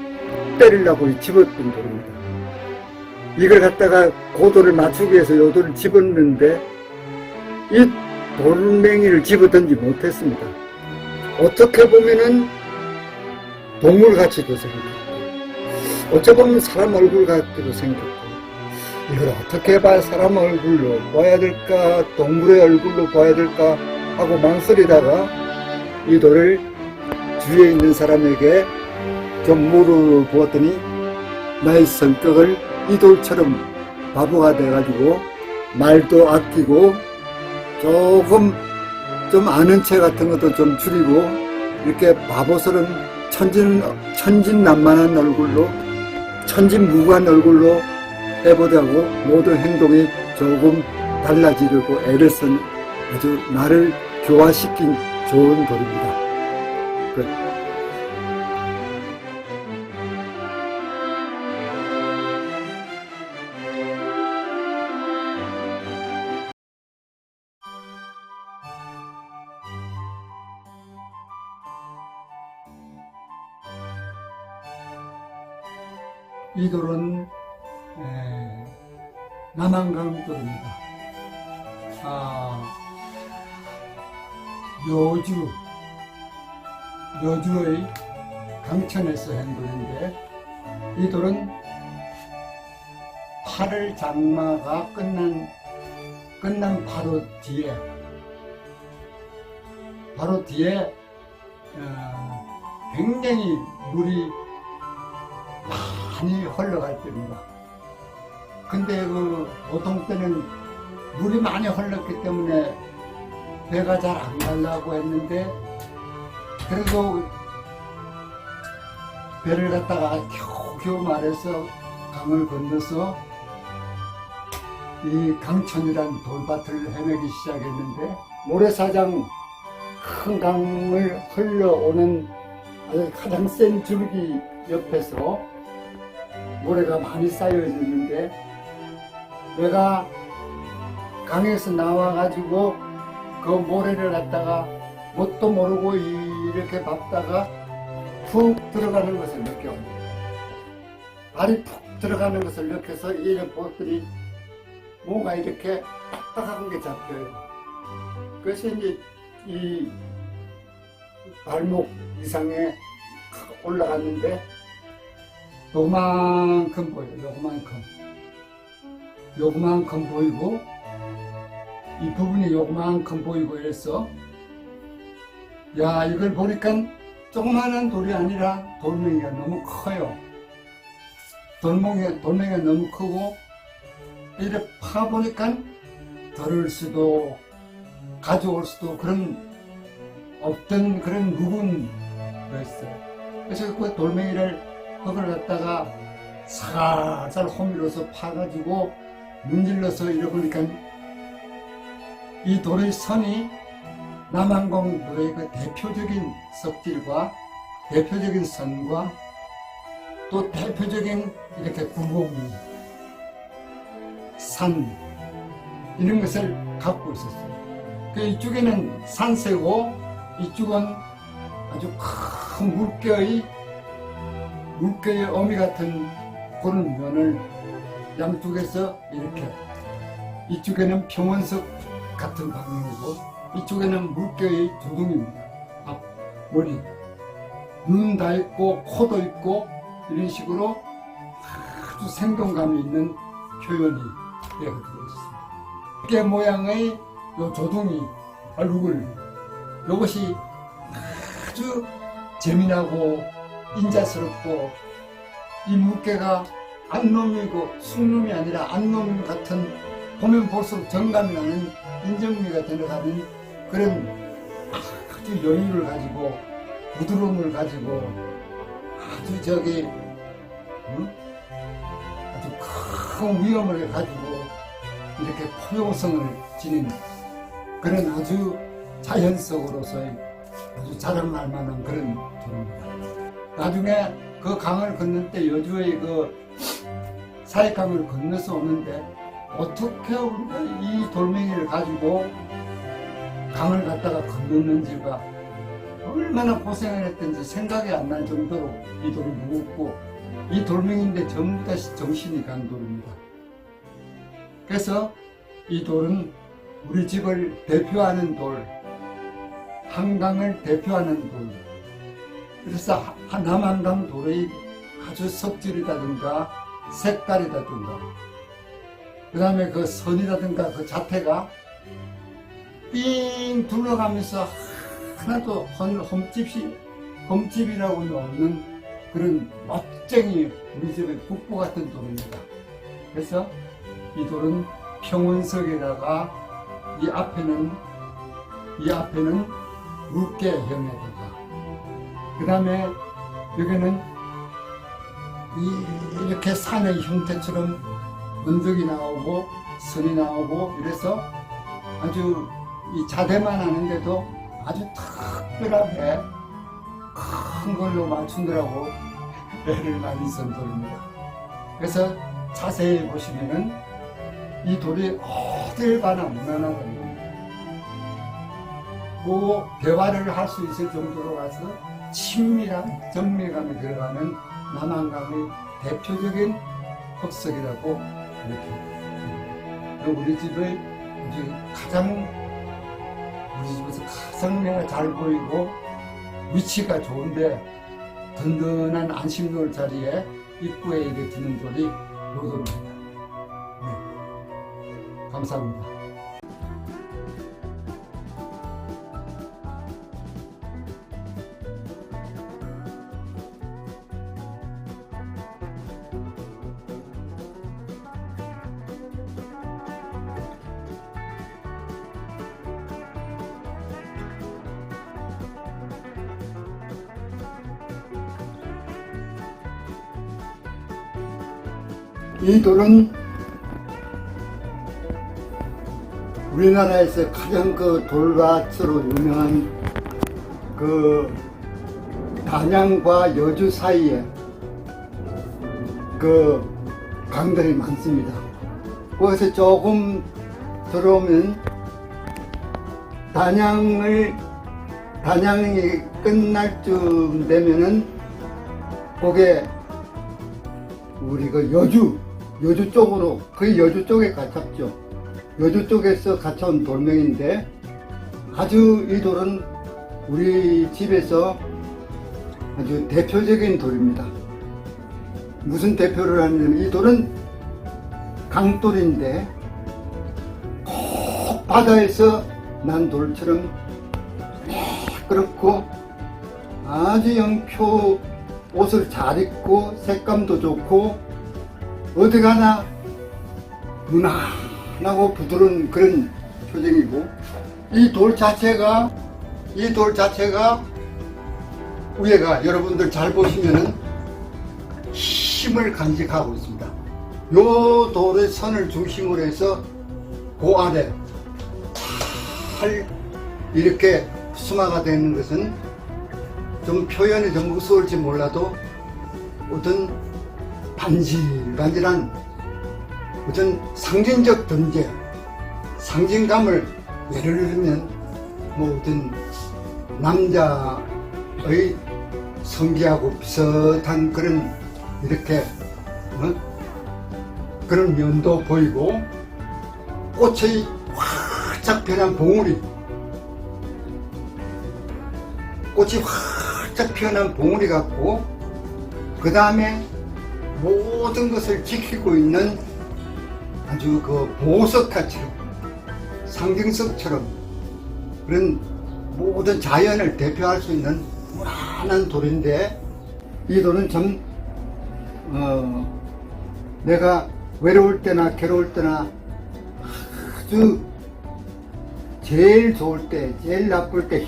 때리려고 집었던 돌입니다. 이걸 갖다가 고도를 맞추기 위해서 요 돌을 집었는데 이 돌멩이를 집어던지 못했습니다. 어떻게 보면은 동물같이도 생겼고 어찌 보면 사람 얼굴 같기도 생겼고 이걸 어떻게 봐야 사람 얼굴로 봐야 될까 동물의 얼굴로 봐야 될까 하고 망설이다가 이 돌을 주위에 있는 사람에게 좀 물어보았더니 나의 성격을 이 돌처럼 바보가 돼가지고 말도 아끼고 조금 좀 아는 체 같은 것도 좀 줄이고 이렇게 바보스러운 천진난만한 얼굴로 천진무구한 얼굴로 해보자고 모든 행동이 조금 달라지려고 애를 쓴 아주 나를 교화시킨 좋은 돌입니다. 이 돌은 남한강 돌입니다. 여주의 강천에서 한 돌인데 이 돌은 8월 장마가 끝난 바로 뒤에 굉장히 물이 많이 흘러갈 때입니다. 근데 보통 때는 물이 많이 흘렀기 때문에 배가 잘 안 가려고 했는데 그래도 배를 갖다가 겨우 말해서 강을 건너서 이 강천이란 돌밭을 헤매기 시작했는데 모래사장 큰 강을 흘러오는 아주 가장 센 줄기 옆에서 모래가 많이 쌓여 있는데 내가 강에서 나와가지고 그 모래를 갖다가 뭣도 모르고 이렇게 밟다가 푹 들어가는 것을 느껴옵니다. 발이 푹 들어가는 것을 느껴서 이런 보더니 뭔가 이렇게 딱딱한 게 잡혀요. 그래서 이제 이 발목 이상에 올라갔는데 요만큼 보여요. 요만큼 보이고 이 부분이 요만큼 보이고 이래서 야, 이걸 보니까 조그마한 돌이 아니라 돌멩이가 너무 커요. 돌멩이가 너무 크고 이렇게 파보니까 덜을 수도 가져올 수도 그런 없던 그런 묵은 거였어요. 그래서 그 돌멩이를 흙을 갖다가 살살 호밀어서 파가지고 문질러서 이러보니까 이 돌의 선이 남한강도의 그 대표적인 석질과 대표적인 선과 또 대표적인 이렇게 구멍, 산 이런 것을 갖고 있었어요. 그 이쪽에는 산세고 이쪽은 아주 큰 물개의 어미 같은 그런 면을 양쪽에서 이렇게 이쪽에는 평원석 같은 방향이고 이쪽에는 물개의 조둥입니다. 앞, 머리, 눈 다 있고 코도 있고 이런 식으로 아주 생동감이 있는 표현이 되어지고 있습니다. 물개 모양의 요 조둥이 얼굴 이것이 아주 재미나고 인자스럽고 이 물개가 안놈이고 숭놈이 아니라 안놈 같은 보면 볼수록 정감이 나는 인정미가 들어가는 그런 아주 여유를 가지고 부드러움을 가지고 아주 아주 큰 위험을 가지고 이렇게 포용성을 지닌 그런 아주 자연 속으로서의 아주 자랑할 만한 그런 돌입니다. 나중에 그 강을 건널 때 여주의 그 사익강을 건너서 오는데 어떻게 우리가 이 돌멩이를 가지고 강을 갖다가 건넜는지가 얼마나 고생을 했던지 생각이 안 날 정도로 이 돌이 무겁고 이 돌멩이인데 전부 다 정신이 간 돌입니다. 그래서 이 돌은 우리 집을 대표하는 돌, 한강을 대표하는 돌. 그래서 남한강 돌의 아주 석질이라든가 색깔이라든가 그 다음에 그 선이라든가 그 자태가 삥 둘러가면서 하나도 흠집이라고는 없는 그런 멋쟁이 우리 집의 북부 같은 돌입니다. 그래서 이 돌은 평원석에다가 이 앞에는 물개형에다가 그 다음에 여기는 이렇게 산의 형태처럼 언덕이 나오고 선이 나오고 이래서 아주 이 자대만 하는데도 아주 특별하게 큰 걸로 맞춘다라고 애를 많이 쓴 돌입니다. 그래서 자세히 보시면은 이 돌이 어딜 가나 무난하거든요. 뭐 대화를 할 수 있을 정도로 가서 친밀한 정밀감이 들어가는 남한강의 대표적인 흑석이라고 이렇게 우리 집의 우리 집에서 가장 내가 잘 보이고 위치가 좋은데 든든한 안심 놓을 자리에 입구에 이렇게 드는 돌이 요 돌입니다. 네. 감사합니다. 이 돌은 우리나라에서 가장 그 돌밭으로 유명한 그 단양과 여주 사이에 그 강들이 많습니다. 거기서 조금 들어오면 단양이 끝날 쯤 되면은 거기에 우리 그 여주 쪽으로, 거의 여주 쪽에 갇혔죠. 여주 쪽에서 갇혀온 돌멩인데 아주 이 돌은 우리 집에서 아주 대표적인 돌입니다. 무슨 대표를 하냐면 이 돌은 강돌인데 꼭 바다에서 난 돌처럼 매끄럽고 아주 영표 옷을 잘 입고 색감도 좋고 어디 가나 무난하고 부드러운 그런 표정이고, 이 돌 자체가 위에가 여러분들 잘 보시면은 힘을 간직하고 있습니다. 요 돌의 선을 중심으로 해서 그 아래 잘 이렇게 수마가 되는 것은 좀 표현이 좀 무서울지 몰라도 어떤 반질반질한 어떤 상징적 존재, 상징감을 예를 들면 뭐 어떤 남자의 성기하고 비슷한 그런 이렇게 그런 면도 보이고, 꽃의 활짝 피어난 봉우리 같고, 그 다음에 모든 것을 지키고 있는 아주 그 보석같처럼 상징석처럼 그런 모든 자연을 대표할 수 있는 무난한 돌인데, 이 돌은 참 내가 외로울 때나 괴로울 때나 아주 제일 좋을 때, 제일 나쁠 때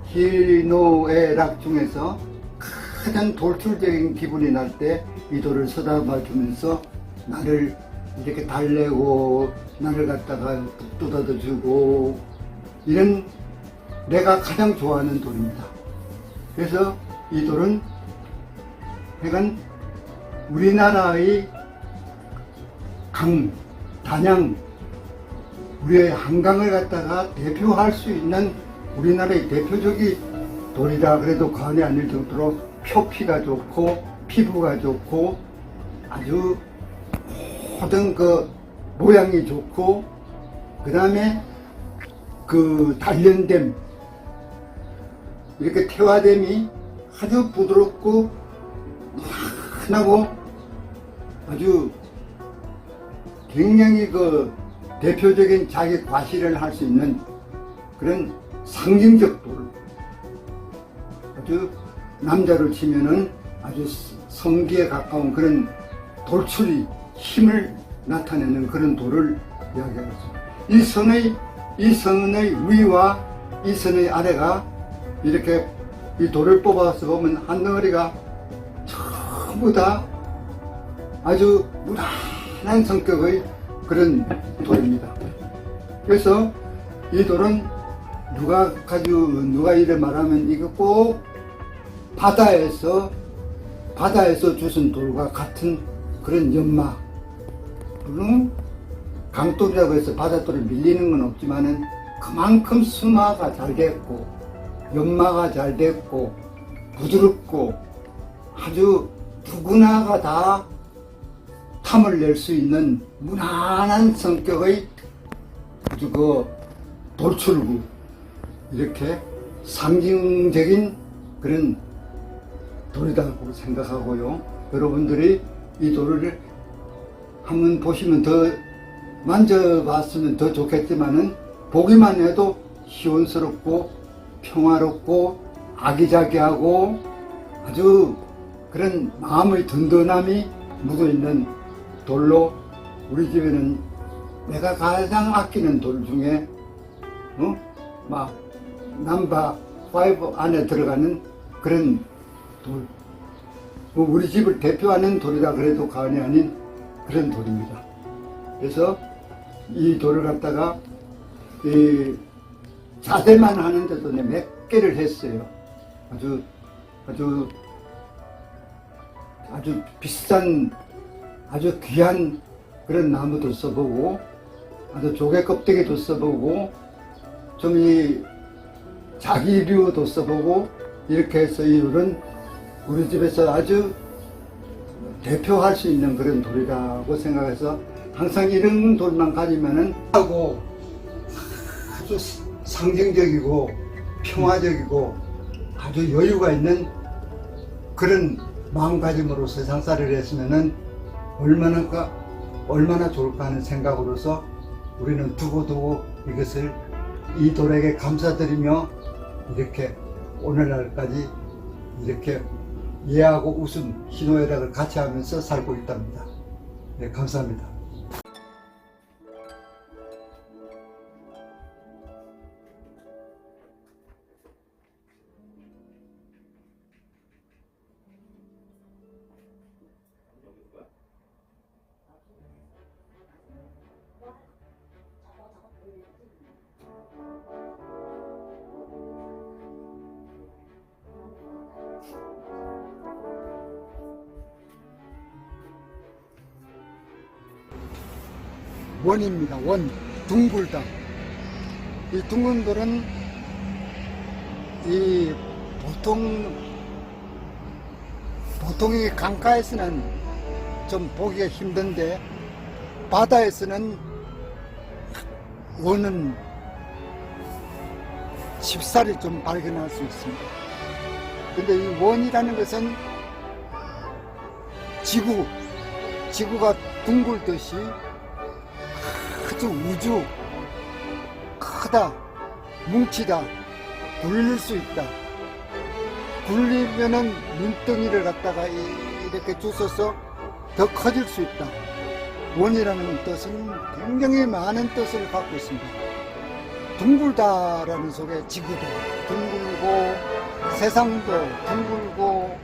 희노애락 중에서 가장 돌출적인 기분이 날 때 이 돌을 쳐다봐 주면서 나를 이렇게 달래고 나를 갖다가 북돋아 주고, 이런 내가 가장 좋아하는 돌입니다. 그래서 이 돌은 약간 우리나라의 단양, 우리의 한강을 갖다가 대표할 수 있는 우리나라의 대표적인 돌이라 그래도 과언이 아닐 정도로 표피가 좋고 피부가 좋고 아주 모든 그 모양이 좋고, 그 다음에 그 단련됨, 이렇게 태화됨이 아주 부드럽고 흔하고 아주 굉장히 그 대표적인 자기 과시를 할 수 있는 그런 상징적 돌, 아주 남자로 치면은 아주 성기에 가까운 그런 돌출이 힘을 나타내는 그런 돌을 이야기하고 있습니다. 이 선의 위와 이 선의 아래가 이렇게 이 돌을 뽑아서 보면 한 덩어리가 전부 다 아주 무난한 성격의 그런 돌입니다. 그래서 이 돌은 누가 이래 말하면 이거 꼭 바다에서 주신 돌과 같은 그런 연마, 물론 강돌이라고 해서 바닷돌을 밀리는 건 없지만은 그만큼 수마가 잘 됐고 연마가 잘 됐고 부드럽고 아주 누구나가 다 탐을 낼 수 있는 무난한 성격의 아주 그 돌출구, 이렇게 상징적인 그런 돌이라고 생각하고요. 여러분들이 이 돌을 한번 보시면 더 만져봤으면 더 좋겠지만은 보기만 해도 시원스럽고 평화롭고 아기자기하고 아주 그런 마음의 든든함이 묻어있는 돌로, 우리 집에는 내가 가장 아끼는 돌 중에 막 넘버 5 안에 들어가는 그런 돌, 우리 집을 대표하는 돌이라 그래도 과언이 아닌 그런 돌입니다. 그래서 이 돌을 갖다가 이 자세만 하는데도 몇 개를 했어요. 아주 아주 비싼 아주 귀한 그런 나무도 써보고 아주 조개 껍데기도 써보고 좀 이 자기류도 써보고 이렇게 해서 이들은 우리 집에서 아주 대표할 수 있는 그런 돌이라고 생각해서 항상 이런 돌만 가지면은 하고 아주 상징적이고 평화적이고 아주 여유가 있는 그런 마음가짐으로 세상살이를 했으면은 얼마나 좋을까 하는 생각으로서 우리는 두고두고 이것을 이 돌에게 감사드리며 이렇게 오늘날까지 이렇게 예하고 웃음, 희노애락을 같이 하면서 살고 있답니다. 네, 감사합니다. 원입니다. 원, 둥글다. 이 둥근 돌은 이 보통이 강가에서는 좀 보기가 힘든데 바다에서는 원은 쉽사리 좀 발견할 수 있습니다. 근데 이 원이라는 것은 지구가 둥글듯이 아주 우주 크다, 뭉치다, 굴릴 수 있다. 굴리면은 눈덩이를 갖다가 이렇게 주워서 더 커질 수 있다. 원이라는 뜻은 굉장히 많은 뜻을 갖고 있습니다. 둥글다라는 속에 지구도 둥글고 세상도 둥글고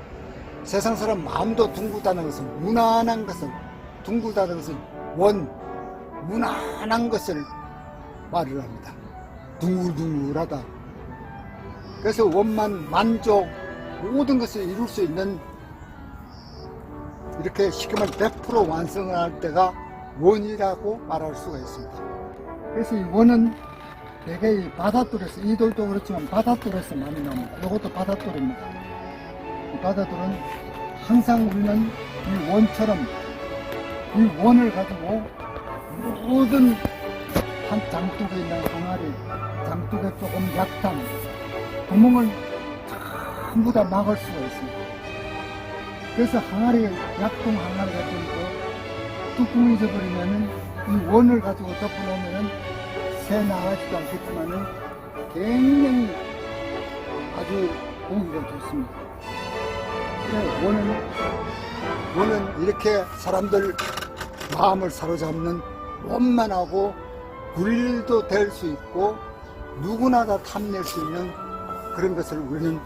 세상 사람 마음도 둥글다는 것은 무난한 것을 둥글다는 것은 무난한 것을 말을 합니다. 둥글둥글하다. 그래서 원만 만족 모든 것을 이룰 수 있는 이렇게 쉽게 말해 100% 완성을 할 때가 원이라고 말할 수가 있습니다. 그래서 이 원은 대개 이 바닷돌에서 이 돌도 그렇지만 바닷돌에서 많이 나옵니다. 이것도 바닷돌입니다. 이 바닷돌은 항상 우리는 이 원처럼 이 원을 가지고 모든 한 장독에 있는 항아리, 장독에 조금 약탕, 구멍을 전부 다 막을 수가 있습니다. 그래서 항아리, 약통 항아리 같은 거 뚜껑이 져버리면은 이 원을 가지고 덮어놓으면은 새 나가지도 않겠지만은 굉장히 아주 보기가 좋습니다. 그래, 원은 이렇게 사람들 마음을 사로잡는 원만하고 굴도 될 수 있고 누구나 다 탐낼 수 있는 그런 것을 우리는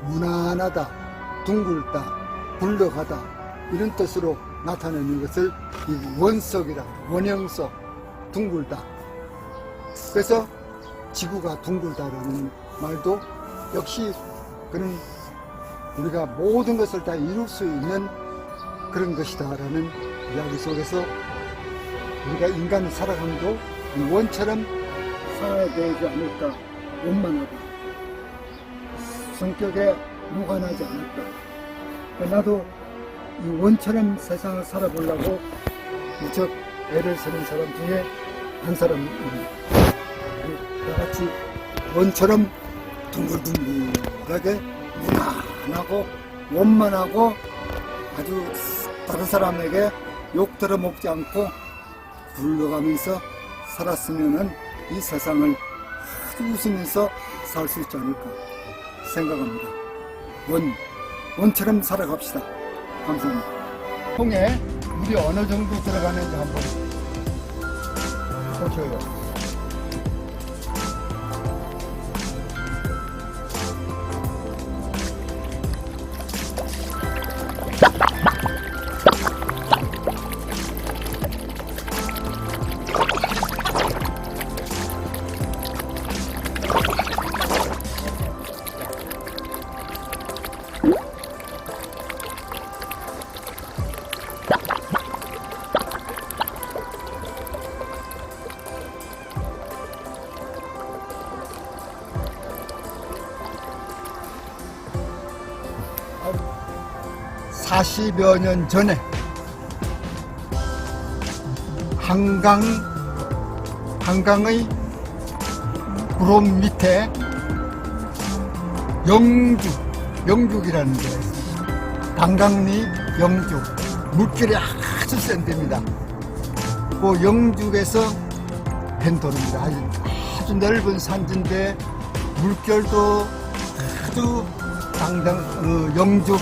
무난하다, 둥글다, 굴러가다 이런 뜻으로 나타내는 것을 이 원석이라, 원형석, 둥글다. 그래서 지구가 둥글다라는 말도 역시 그런 우리가 모든 것을 다 이룰 수 있는 그런 것이다라는 이야기 속에서 우리가 인간을 살아감도 이 원처럼 살아야 되지 않을까. 원만하다, 성격에 무관하지 않을까. 나도 이 원처럼 세상을 살아보려고 무척 애를 쓰는 사람 중에 한 사람입니다. 나같이 원처럼 둥글둥글하게 무난하고 원만하고 아주 다른 사람에게 욕 들어먹지 않고 굴러가면서 살았으면은 이 세상을 아주 웃으면서 살 수 있지 않을까 생각합니다. 원처럼 살아갑시다. 감사합니다. 통에 물이 어느 정도 들어가는지 한번 보셔요. 40여 년 전에 한강의 구름 밑에 영죽이라는 데가 있습니다. 단강리 영죽. 물결이 아주 센 데입니다. 그 영죽에서 된 돌입니다. 아주 넓은 산지인데 물결도 아주 영죽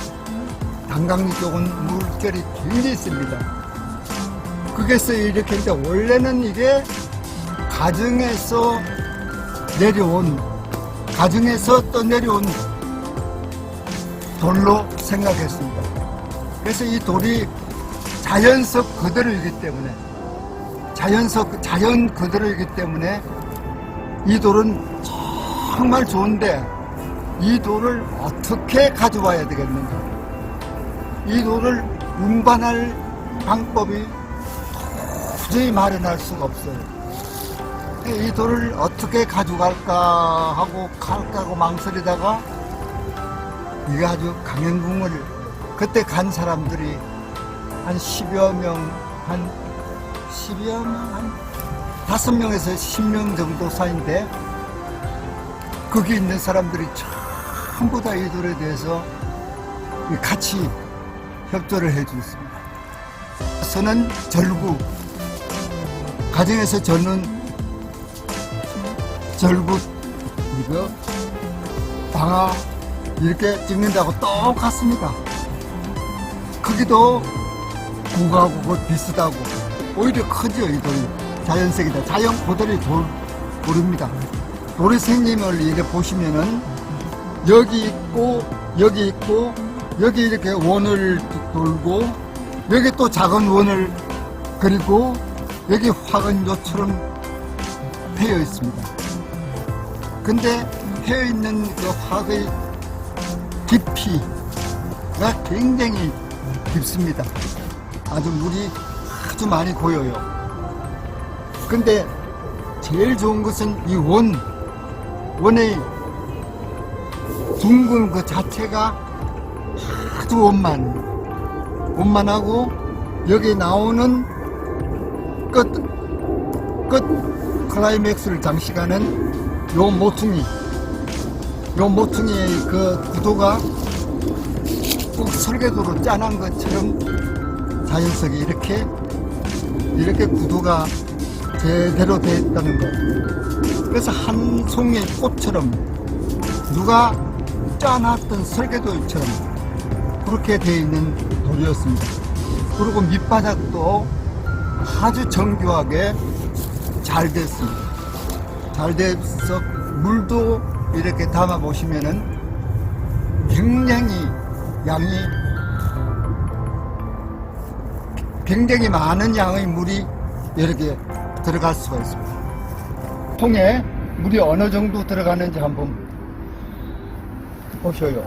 단강리 쪽은 물결이 굉장히 셉니다. 그게서 이렇게 했는데 원래는 이게 가정에서 또 내려온 돌로 생각했습니다. 그래서 이 돌이 자연석 그대로이기 때문에 자연 그대로이기 때문에 이 돌은 정말 좋은데 이 돌을 어떻게 가져와야 되겠는가? 이 돌을 운반할 방법이 도저히 마련할 수가 없어요. 이 돌을 어떻게 가져갈까 하고 망설이다가 이게 아주 강행궁을 그때 간 사람들이 한 10여 명, 한 5명에서 10명 정도 사이인데 거기 있는 사람들이 전부 다 이 돌에 대해서 같이 협조를 해 주셨습니다. 저는 절구, 가정에서 저는 절구, 이거 방아 이렇게 찍는다고 똑같습니다. 크기도 구하고 비슷하고 오히려 크죠. 이 돌이 자연색이다. 자연 고돌이 돌입니다. 돌의 생김을 이렇게 보시면은 여기 있고 여기 이렇게 원을 돌고 여기 또 작은 원을 그리고 여기 화근조처럼 패여 있습니다. 근데 패여 있는 그 화의 깊이가 굉장히 깊습니다. 아주 물이 아주 많이 고여요. 근데 제일 좋은 것은 이 원의 둥근 그 자체가 아주 원만하고 여기 나오는 끝 클라이맥스를 장식하는 요 모퉁이의 그 구도가 꼭 설계도로 짠한 것처럼 자연석이 이렇게 구도가 제대로 되어 있다는 것. 그래서 한 송이의 꽃처럼 누가 짜놨던 설계도처럼 그렇게 되어 있는 돌이었습니다. 그리고 밑바닥도 아주 정교하게 잘 됐습니다. 잘 돼서 물도 이렇게 담아 보시면은 굉장히 많은 양의 물이 이렇게 들어갈 수가 있습니다. 통에 물이 어느 정도 들어가는지 한번 보셔요.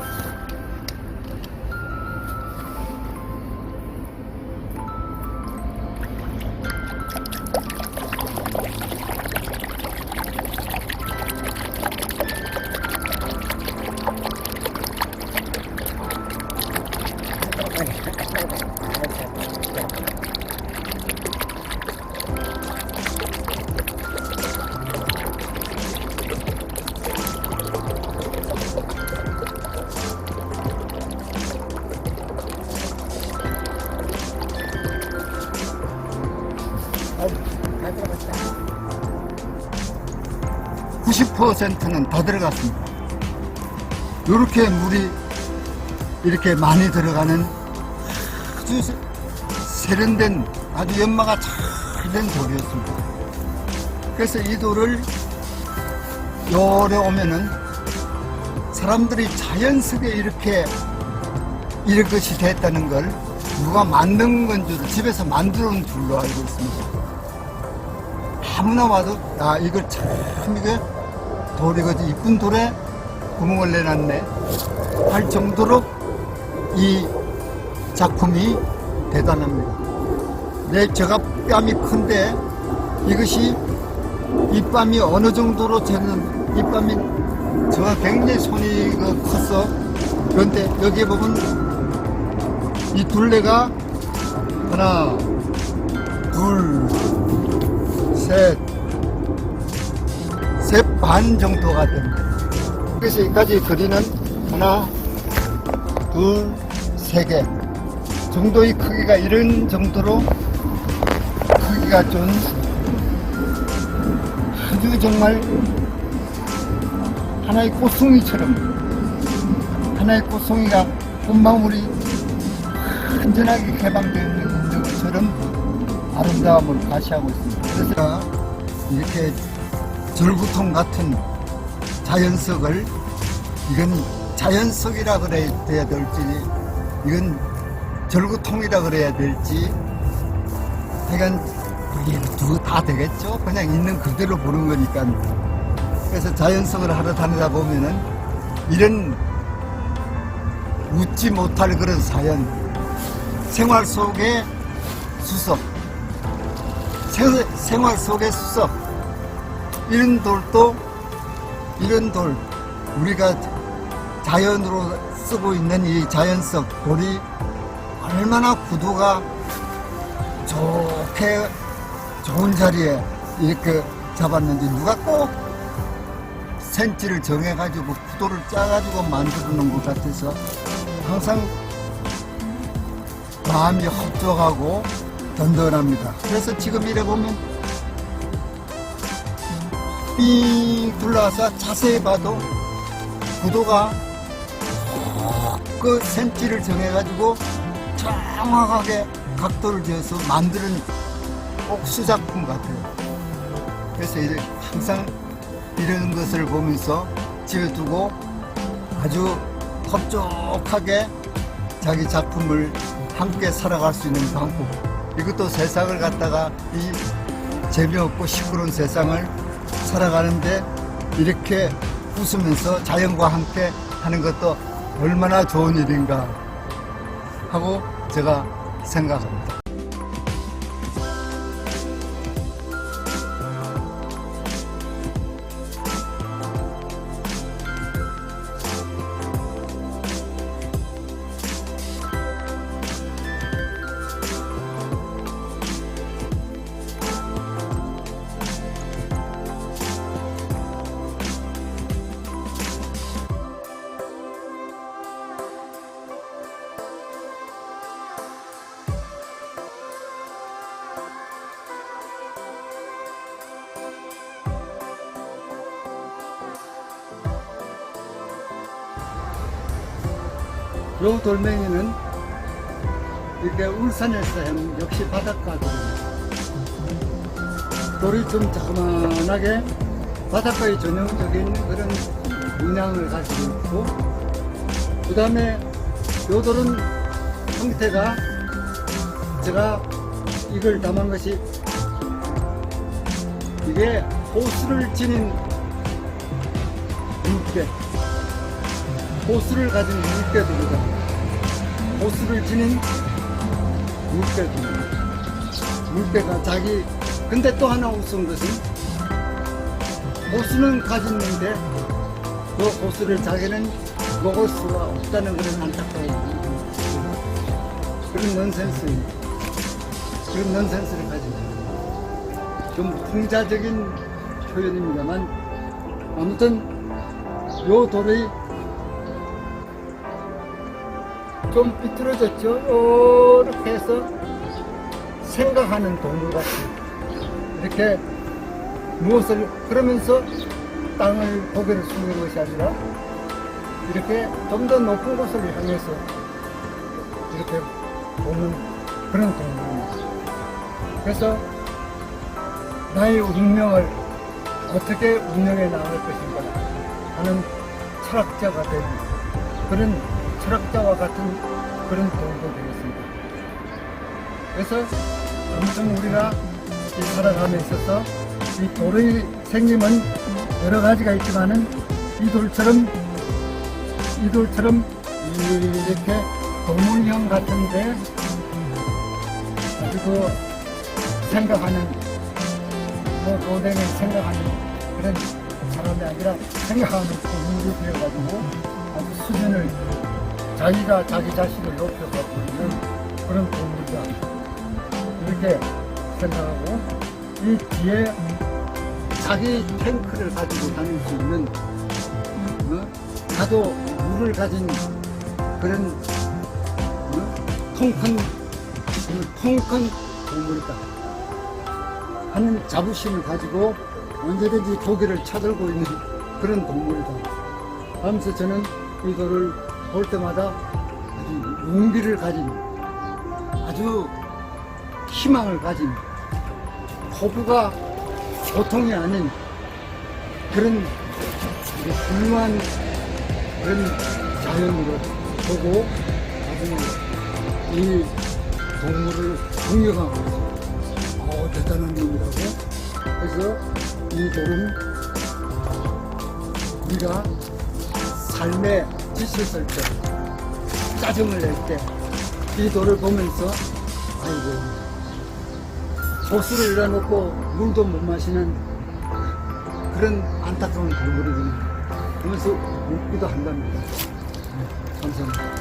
(90%는) 더 들어갔습니다. 이렇게 물이 이렇게 많이 들어가는 아주 세련된 아주 연마가 잘 된 돌이었습니다. 그래서 이 돌을 요래 오면은 사람들이 자연스럽게 이런 것이 됐다는 걸 누가 만든 건 줄, 집에서 만들어 온 줄로 알고 있습니다. 아무나 와도 이거 참 이게 돌이거지 이쁜 돌에 구멍을 내놨네 할 정도로 이 작품이 대단합니다. 제가 뺨이 큰데 이것이 입밤이 어느 정도로 저는 입밤이 제가 굉장히 손이 컸어. 그런데 여기에 보면 이 둘레가 하나, 둘, 셋 반 정도가 됩니다. 그래서 여기까지 거리는 하나, 둘, 세 개 정도의 크기가 이런 정도로 크기가 좀 아주 정말 하나의 꽃송이처럼 하나의 꽃송이가 꽃망울이 완전하게 개방되어 있는 것처럼 아름다움을 과시하고 있습니다. 그래서 이렇게 절구통 같은 자연석을 이건 자연석이라 그래야 될지 이건 절구통이라 그래야 될지 하여간 이게 다 되겠죠. 그냥 있는 그대로 보는 거니까. 그래서 자연석을 하러 다니다 보면은 이런 웃지 못할 그런 사연, 생활 속의 수석, 생활 속의 수석, 이런 돌도 이런 돌 우리가 자연으로 쓰고 있는 이 자연석 돌이 얼마나 구도가 좋게 좋은 자리에 이렇게 잡았는지 누가 꼭 센치를 정해가지고 구도를 짜가지고 만들어놓은 것 같아서 항상 마음이 흡족하고 든든합니다. 그래서 지금 이래 보면 삥 둘러서 자세히 봐도 구도가 그 센치를 정해가지고 정확하게 각도를 지어서 만드는 꼭 수작품 같아요. 그래서 이제 항상 이런 것을 보면서 집에 두고 아주 흡족하게 자기 작품을 함께 살아갈 수 있는 방법, 이것도 세상을 갖다가 이 재미없고 시끄러운 세상을 살아가는데 이렇게 웃으면서 자연과 함께 하는 것도 얼마나 좋은 일인가 하고 제가 생각합니다. 요 돌멩이는 이렇게 울산에서 한 역시 바닷가거든요. 돌이 좀 자그만하게 바닷가의 전형적인 그런 문양을 가지고 있고, 그 다음에 요 돌은 형태가 제가 이걸 담은 것이 이게 호수를 지닌 물개, 호수를 가진 물개들이다. 호수를 지닌 물개들. 물개가 자기, 근데 또 하나 우스운 것은 호수는 가졌는데 그 호수를 자기는 먹을 수가 없다는 그런 안타까운 그런 넌센스를 가지고 있습니다. 좀 풍자적인 표현입니다만 아무튼 요 돌이 좀 삐뚤어졌죠. 이렇게 해서 생각하는 동물같이 이렇게 무엇을 그러면서 땅을 고개를 숙이는 것이 아니라 이렇게 좀 더 높은 곳을 향해서 이렇게 보는 그런 동물입니다. 그래서 나의 운명을 어떻게 운영해 나갈 것인가 하는 철학자가 된 그런 철학자와 같은 그런 도구가 되겠습니다. 그래서 아무튼 우리가 살아감에 있어서 이 돌의 생김은 여러 가지가 있지만은 이 돌처럼 이렇게 동물형 같은데 그리고 생각하는 고den을 생각하는 그런 사람이 아니라 생각하는 동물이 되어가지고 아주 수준을 자기가 자기 자신을 높여가고 있는 그런 동물이다 이렇게 생각하고, 이 뒤에 자기 탱크를 가지고 다닐 수 있는 나도 물을 가진 그런 통큰 동물이다 하는 자부심을 가지고 언제든지 고기를 쳐들고 있는 그런 동물이다 하면서 저는 이 돌을 볼 때마다 아주 용기를 가진, 아주 희망을 가진, 포부가 보통이 아닌 그런 훌륭한 그런 자연으로 보고 아주 이 동물을 존경하고 있어요. 대단한 놈이라고. 그래서 이 돌은 우리가 삶에 지쳤을 때, 짜증을 낼 때 이 돌을 보면서 아이고, 소수를 일어놓고 물도 못 마시는 그런 안타까운 동물이군요 하면서 웃기도 한답니다. 네, 감사합니다.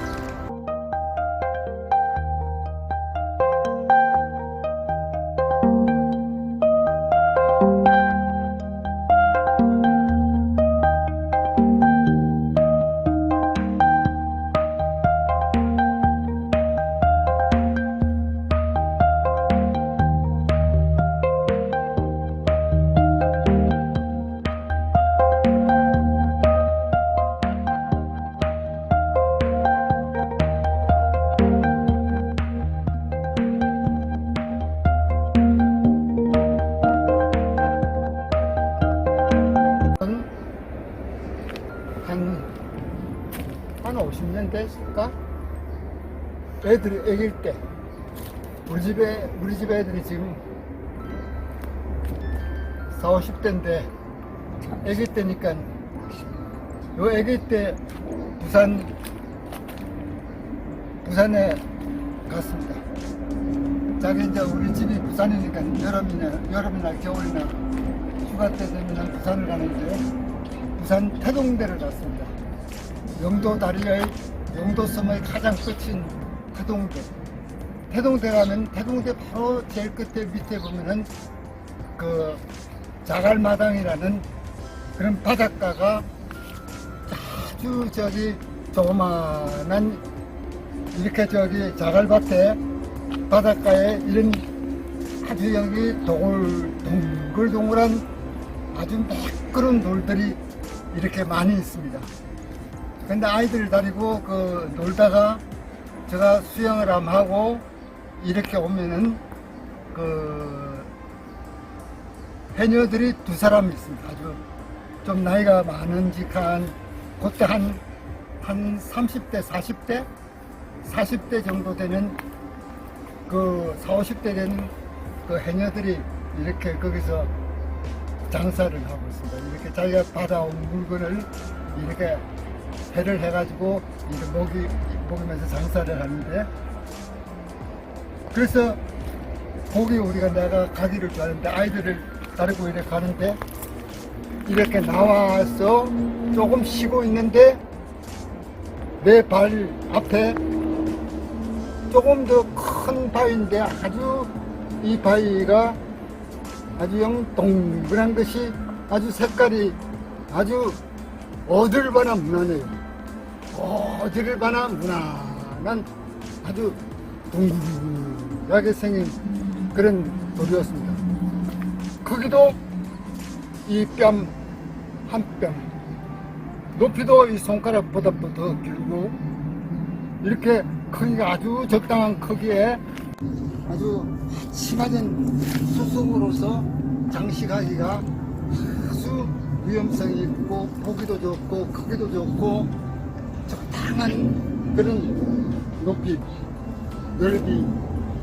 한 50년 됐을까? 애들이 애길 때, 우리 집 애들이 지금 40, 50대인데 애길 때니까, 요 애길 때 부산에 갔습니다. 자기 이제 우리 집이 부산이니까 여름이나 겨울이나 휴가 때 되면 부산을 가는데, 부산 태동대를 갔습니다. 영도다리의 영도섬의 가장 끝인 태동대. 태동대 가면 태동대 바로 제일 끝에 밑에 보면은 그 자갈마당이라는 그런 바닷가가 아주 조그만한 이렇게 자갈밭에 바닷가에 이런 아주 여기 동글동글한 아주 매끄러운 돌들이 이렇게 많이 있습니다. 근데 아이들을 데리고 놀다가 제가 수영을 하고 이렇게 오면은 해녀들이 2사람이 있습니다. 아주 좀 나이가 많은직한, 그때 한 30대, 40대 정도 되는 40, 50대 되는 해녀들이 이렇게 거기서 장사를 하고 있습니다. 이렇게 자기가 받아온 물건을 이렇게 배를 해가지고 먹이면서 장사를 하는데, 그래서 거기 내가 가기를 좋아하는데 아이들을 데리고 이렇게 가는데, 이렇게 나와서 조금 쉬고 있는데 내 발 앞에 조금 더 큰 바위인데 아주 이 바위가 아주 동그란 것이 아주 색깔이 아주 어딜봐나 무난해요. 어딜봐나 무난한 아주 동그랗게 생긴 그런 돌이었습니다. 크기도 이 뺨 한 뺨, 높이도 이 손가락보다 더 길고, 이렇게 크기가 아주 적당한 크기에 아주 심화된 수송으로서 장식하기가 아주 위험성이 있고 보기도 좋고 크기도 좋고 적당한 그런 높이, 넓이,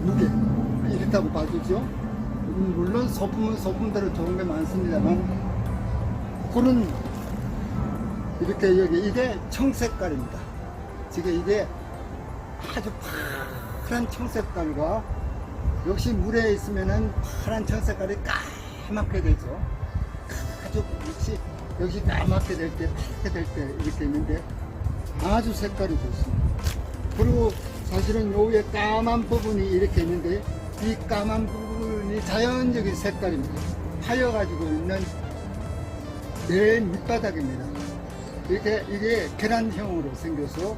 무게 이렇다고 봐주죠. 물론 소품은 소품대로 좋은 게 많습니다만, 그는 이렇게 이게 청색깔입니다. 지금 이게 아주 파란 청색깔과, 역시 물에 있으면은 파란 청색깔이 까맣게 되죠. 아주 역시 까맣게 될 때, 파랗게 될 때 이렇게 있는데 아주 색깔이 좋습니다. 그리고 사실은 요 위에 까만 부분이 이렇게 있는데 이 까만 부분이 자연적인 색깔입니다. 파여가지고 있는 내 밑바닥입니다. 이렇게 이게 계란형으로 생겨서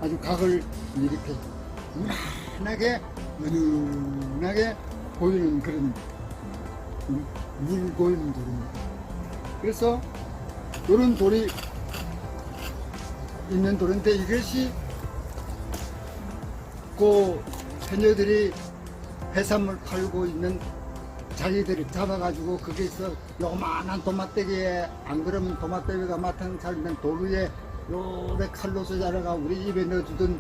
아주 각을 이렇게 무난하게 은은하게 보이는 그런 물 고이는 돌입니다. 그래서 이런 돌이 있는 돌인데 이것이 그 해녀들이 해산물 팔고 있는 자기들이 잡아가지고 거기서 요만한 도마떼기에 안 그러면 도마떼기가 마땅 살면 돌 위에 요래 칼로서 자라가 우리 입에 넣어주던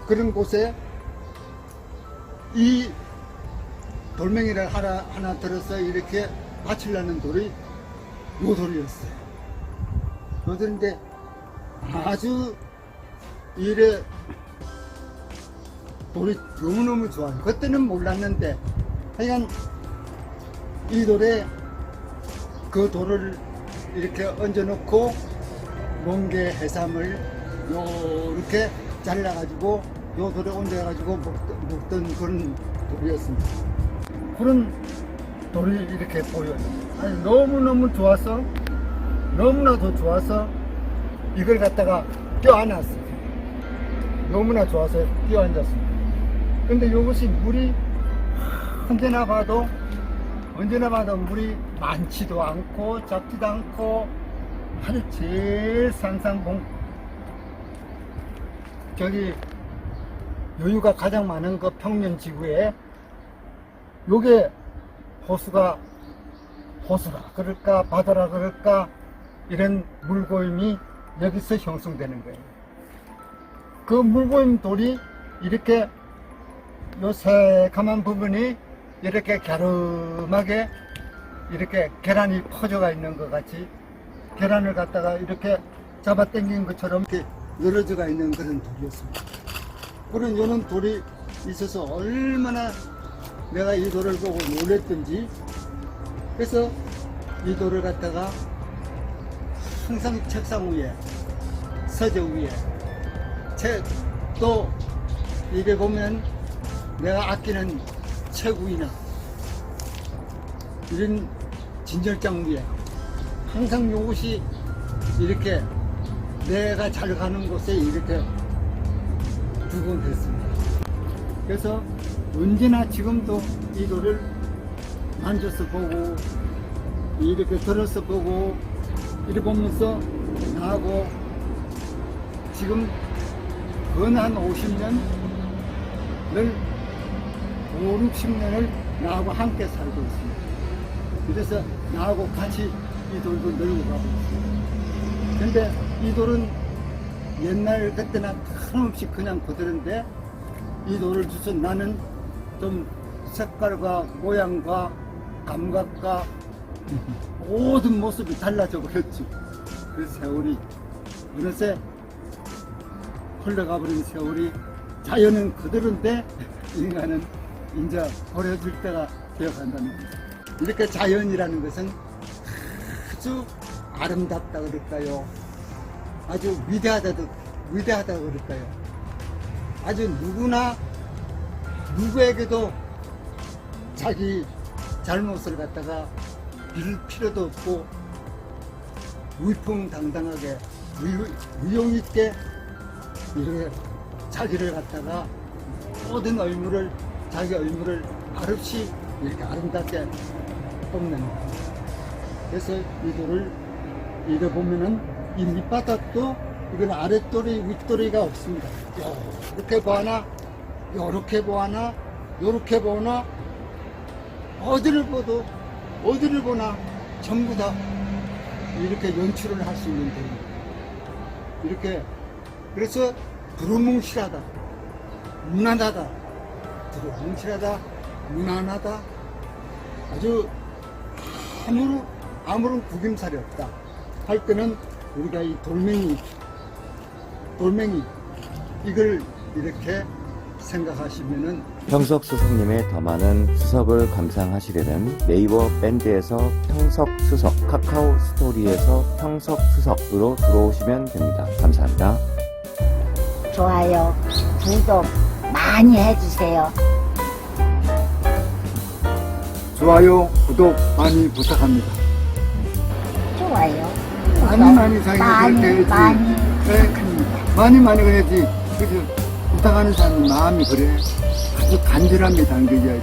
그런 곳에 이 돌멩이를 하나 들어서 이렇게 받치려는 돌이 요 돌이었어요. 요 돌인데 아주 이래 돌이 너무너무 좋아요. 그때는 몰랐는데 하여간 이 돌에 그 돌을 이렇게 얹어놓고 멍게 해삼을 요렇게 잘라가지고 요 돌에 얹어가지고 먹던 그런 돌이었습니다. 그런 돌이 이렇게 보여요. 아니, 너무너무 좋아서 너무나도 좋아서 이걸 갖다가 껴안았어요. 너무나 좋아서 껴안았습니다. 근데 이것이 물이 언제나 봐도 물이 많지도 않고 작지도 않고 아주 제일 상상봉 저기 여유가 가장 많은 그 평면 지구에 요게 호수가 그럴까 바다라 그럴까 이런 물고임이 여기서 형성되는 거예요. 그 물고임 돌이 이렇게 요 새카만 부분이 이렇게 갸름하게 이렇게 계란이 퍼져가 있는 것 같이 계란을 갖다가 이렇게 잡아 당긴 것처럼 이렇게 늘어져가 있는 그런 돌이었습니다. 그런 요런 돌이 있어서 얼마나 내가 이 돌을 보고 놀랬던지. 그래서 이 돌을 갖다가 항상 책상 위에 서재 위에 또 이게 보면 내가 아끼는 책위나 이런 진열장 위에 항상 요것이 이렇게 내가 잘 가는 곳에 이렇게 두곤 했습니다. 그래서 언제나 지금도 이 돌을 만져서 보고 이렇게 들어서 보고 이렇게 보면서 나하고 지금 한 50년 늘 5, 60년을 나하고 함께 살고 있습니다. 그래서 나하고 같이 이 돌도 늘고 가고 있습니다. 근데 이 돌은 옛날 그때나 다름없이 그냥 그대로인데 이 돌을 주서 나는 좀 색깔과 모양과 감각과 모든 모습이 달라져 버렸지. 그 세월이 어느새 흘러가 버린 세월이 자연은 그대로인데 인간은 이제 버려질 때가 되어간다는 겁니다. 이렇게 자연이라는 것은 아주 아름답다 그럴까요? 아주 위대하다 그럴까요? 아주 누구에게도 자기 잘못을 갖다가 빌 필요도 없고 위풍당당하게 위용 있게 이렇게 자기를 갖다가 모든 자기 얼굴을 말없이 이렇게 아름답게 뽐냅니다. 그래서 이 돌을 이래 보면은 이 밑바닥도 이건 아랫돌이 윗돌이가 없습니다. 이렇게 보아나 요렇게 보아나 요렇게 보나 어디를 보나 전부 다 이렇게 연출을 할 수 있는 돌입니다. 이렇게 그래서 두루뭉실하다, 무난하다, 두루뭉실하다, 무난하다, 아주 아무런 구김살이 없다 할 때는 우리가 이 돌멩이 이걸 이렇게 생각하시면은 평석수석님의 더 많은 수석을 감상하시려면 네이버 밴드에서 평석수석, 카카오 스토리에서 평석수석으로 들어오시면 됩니다. 감사합니다. 좋아요, 구독 많이 해주세요. 좋아요, 구독 많이 부탁합니다. 좋아요. 많이 자기가 많이, 그렇게 해야지. 많이 네. 부탁합니다. 많이 그래야지. 그래서 부탁하는 사람 마음이 그래. 아주 간절합니다. 그게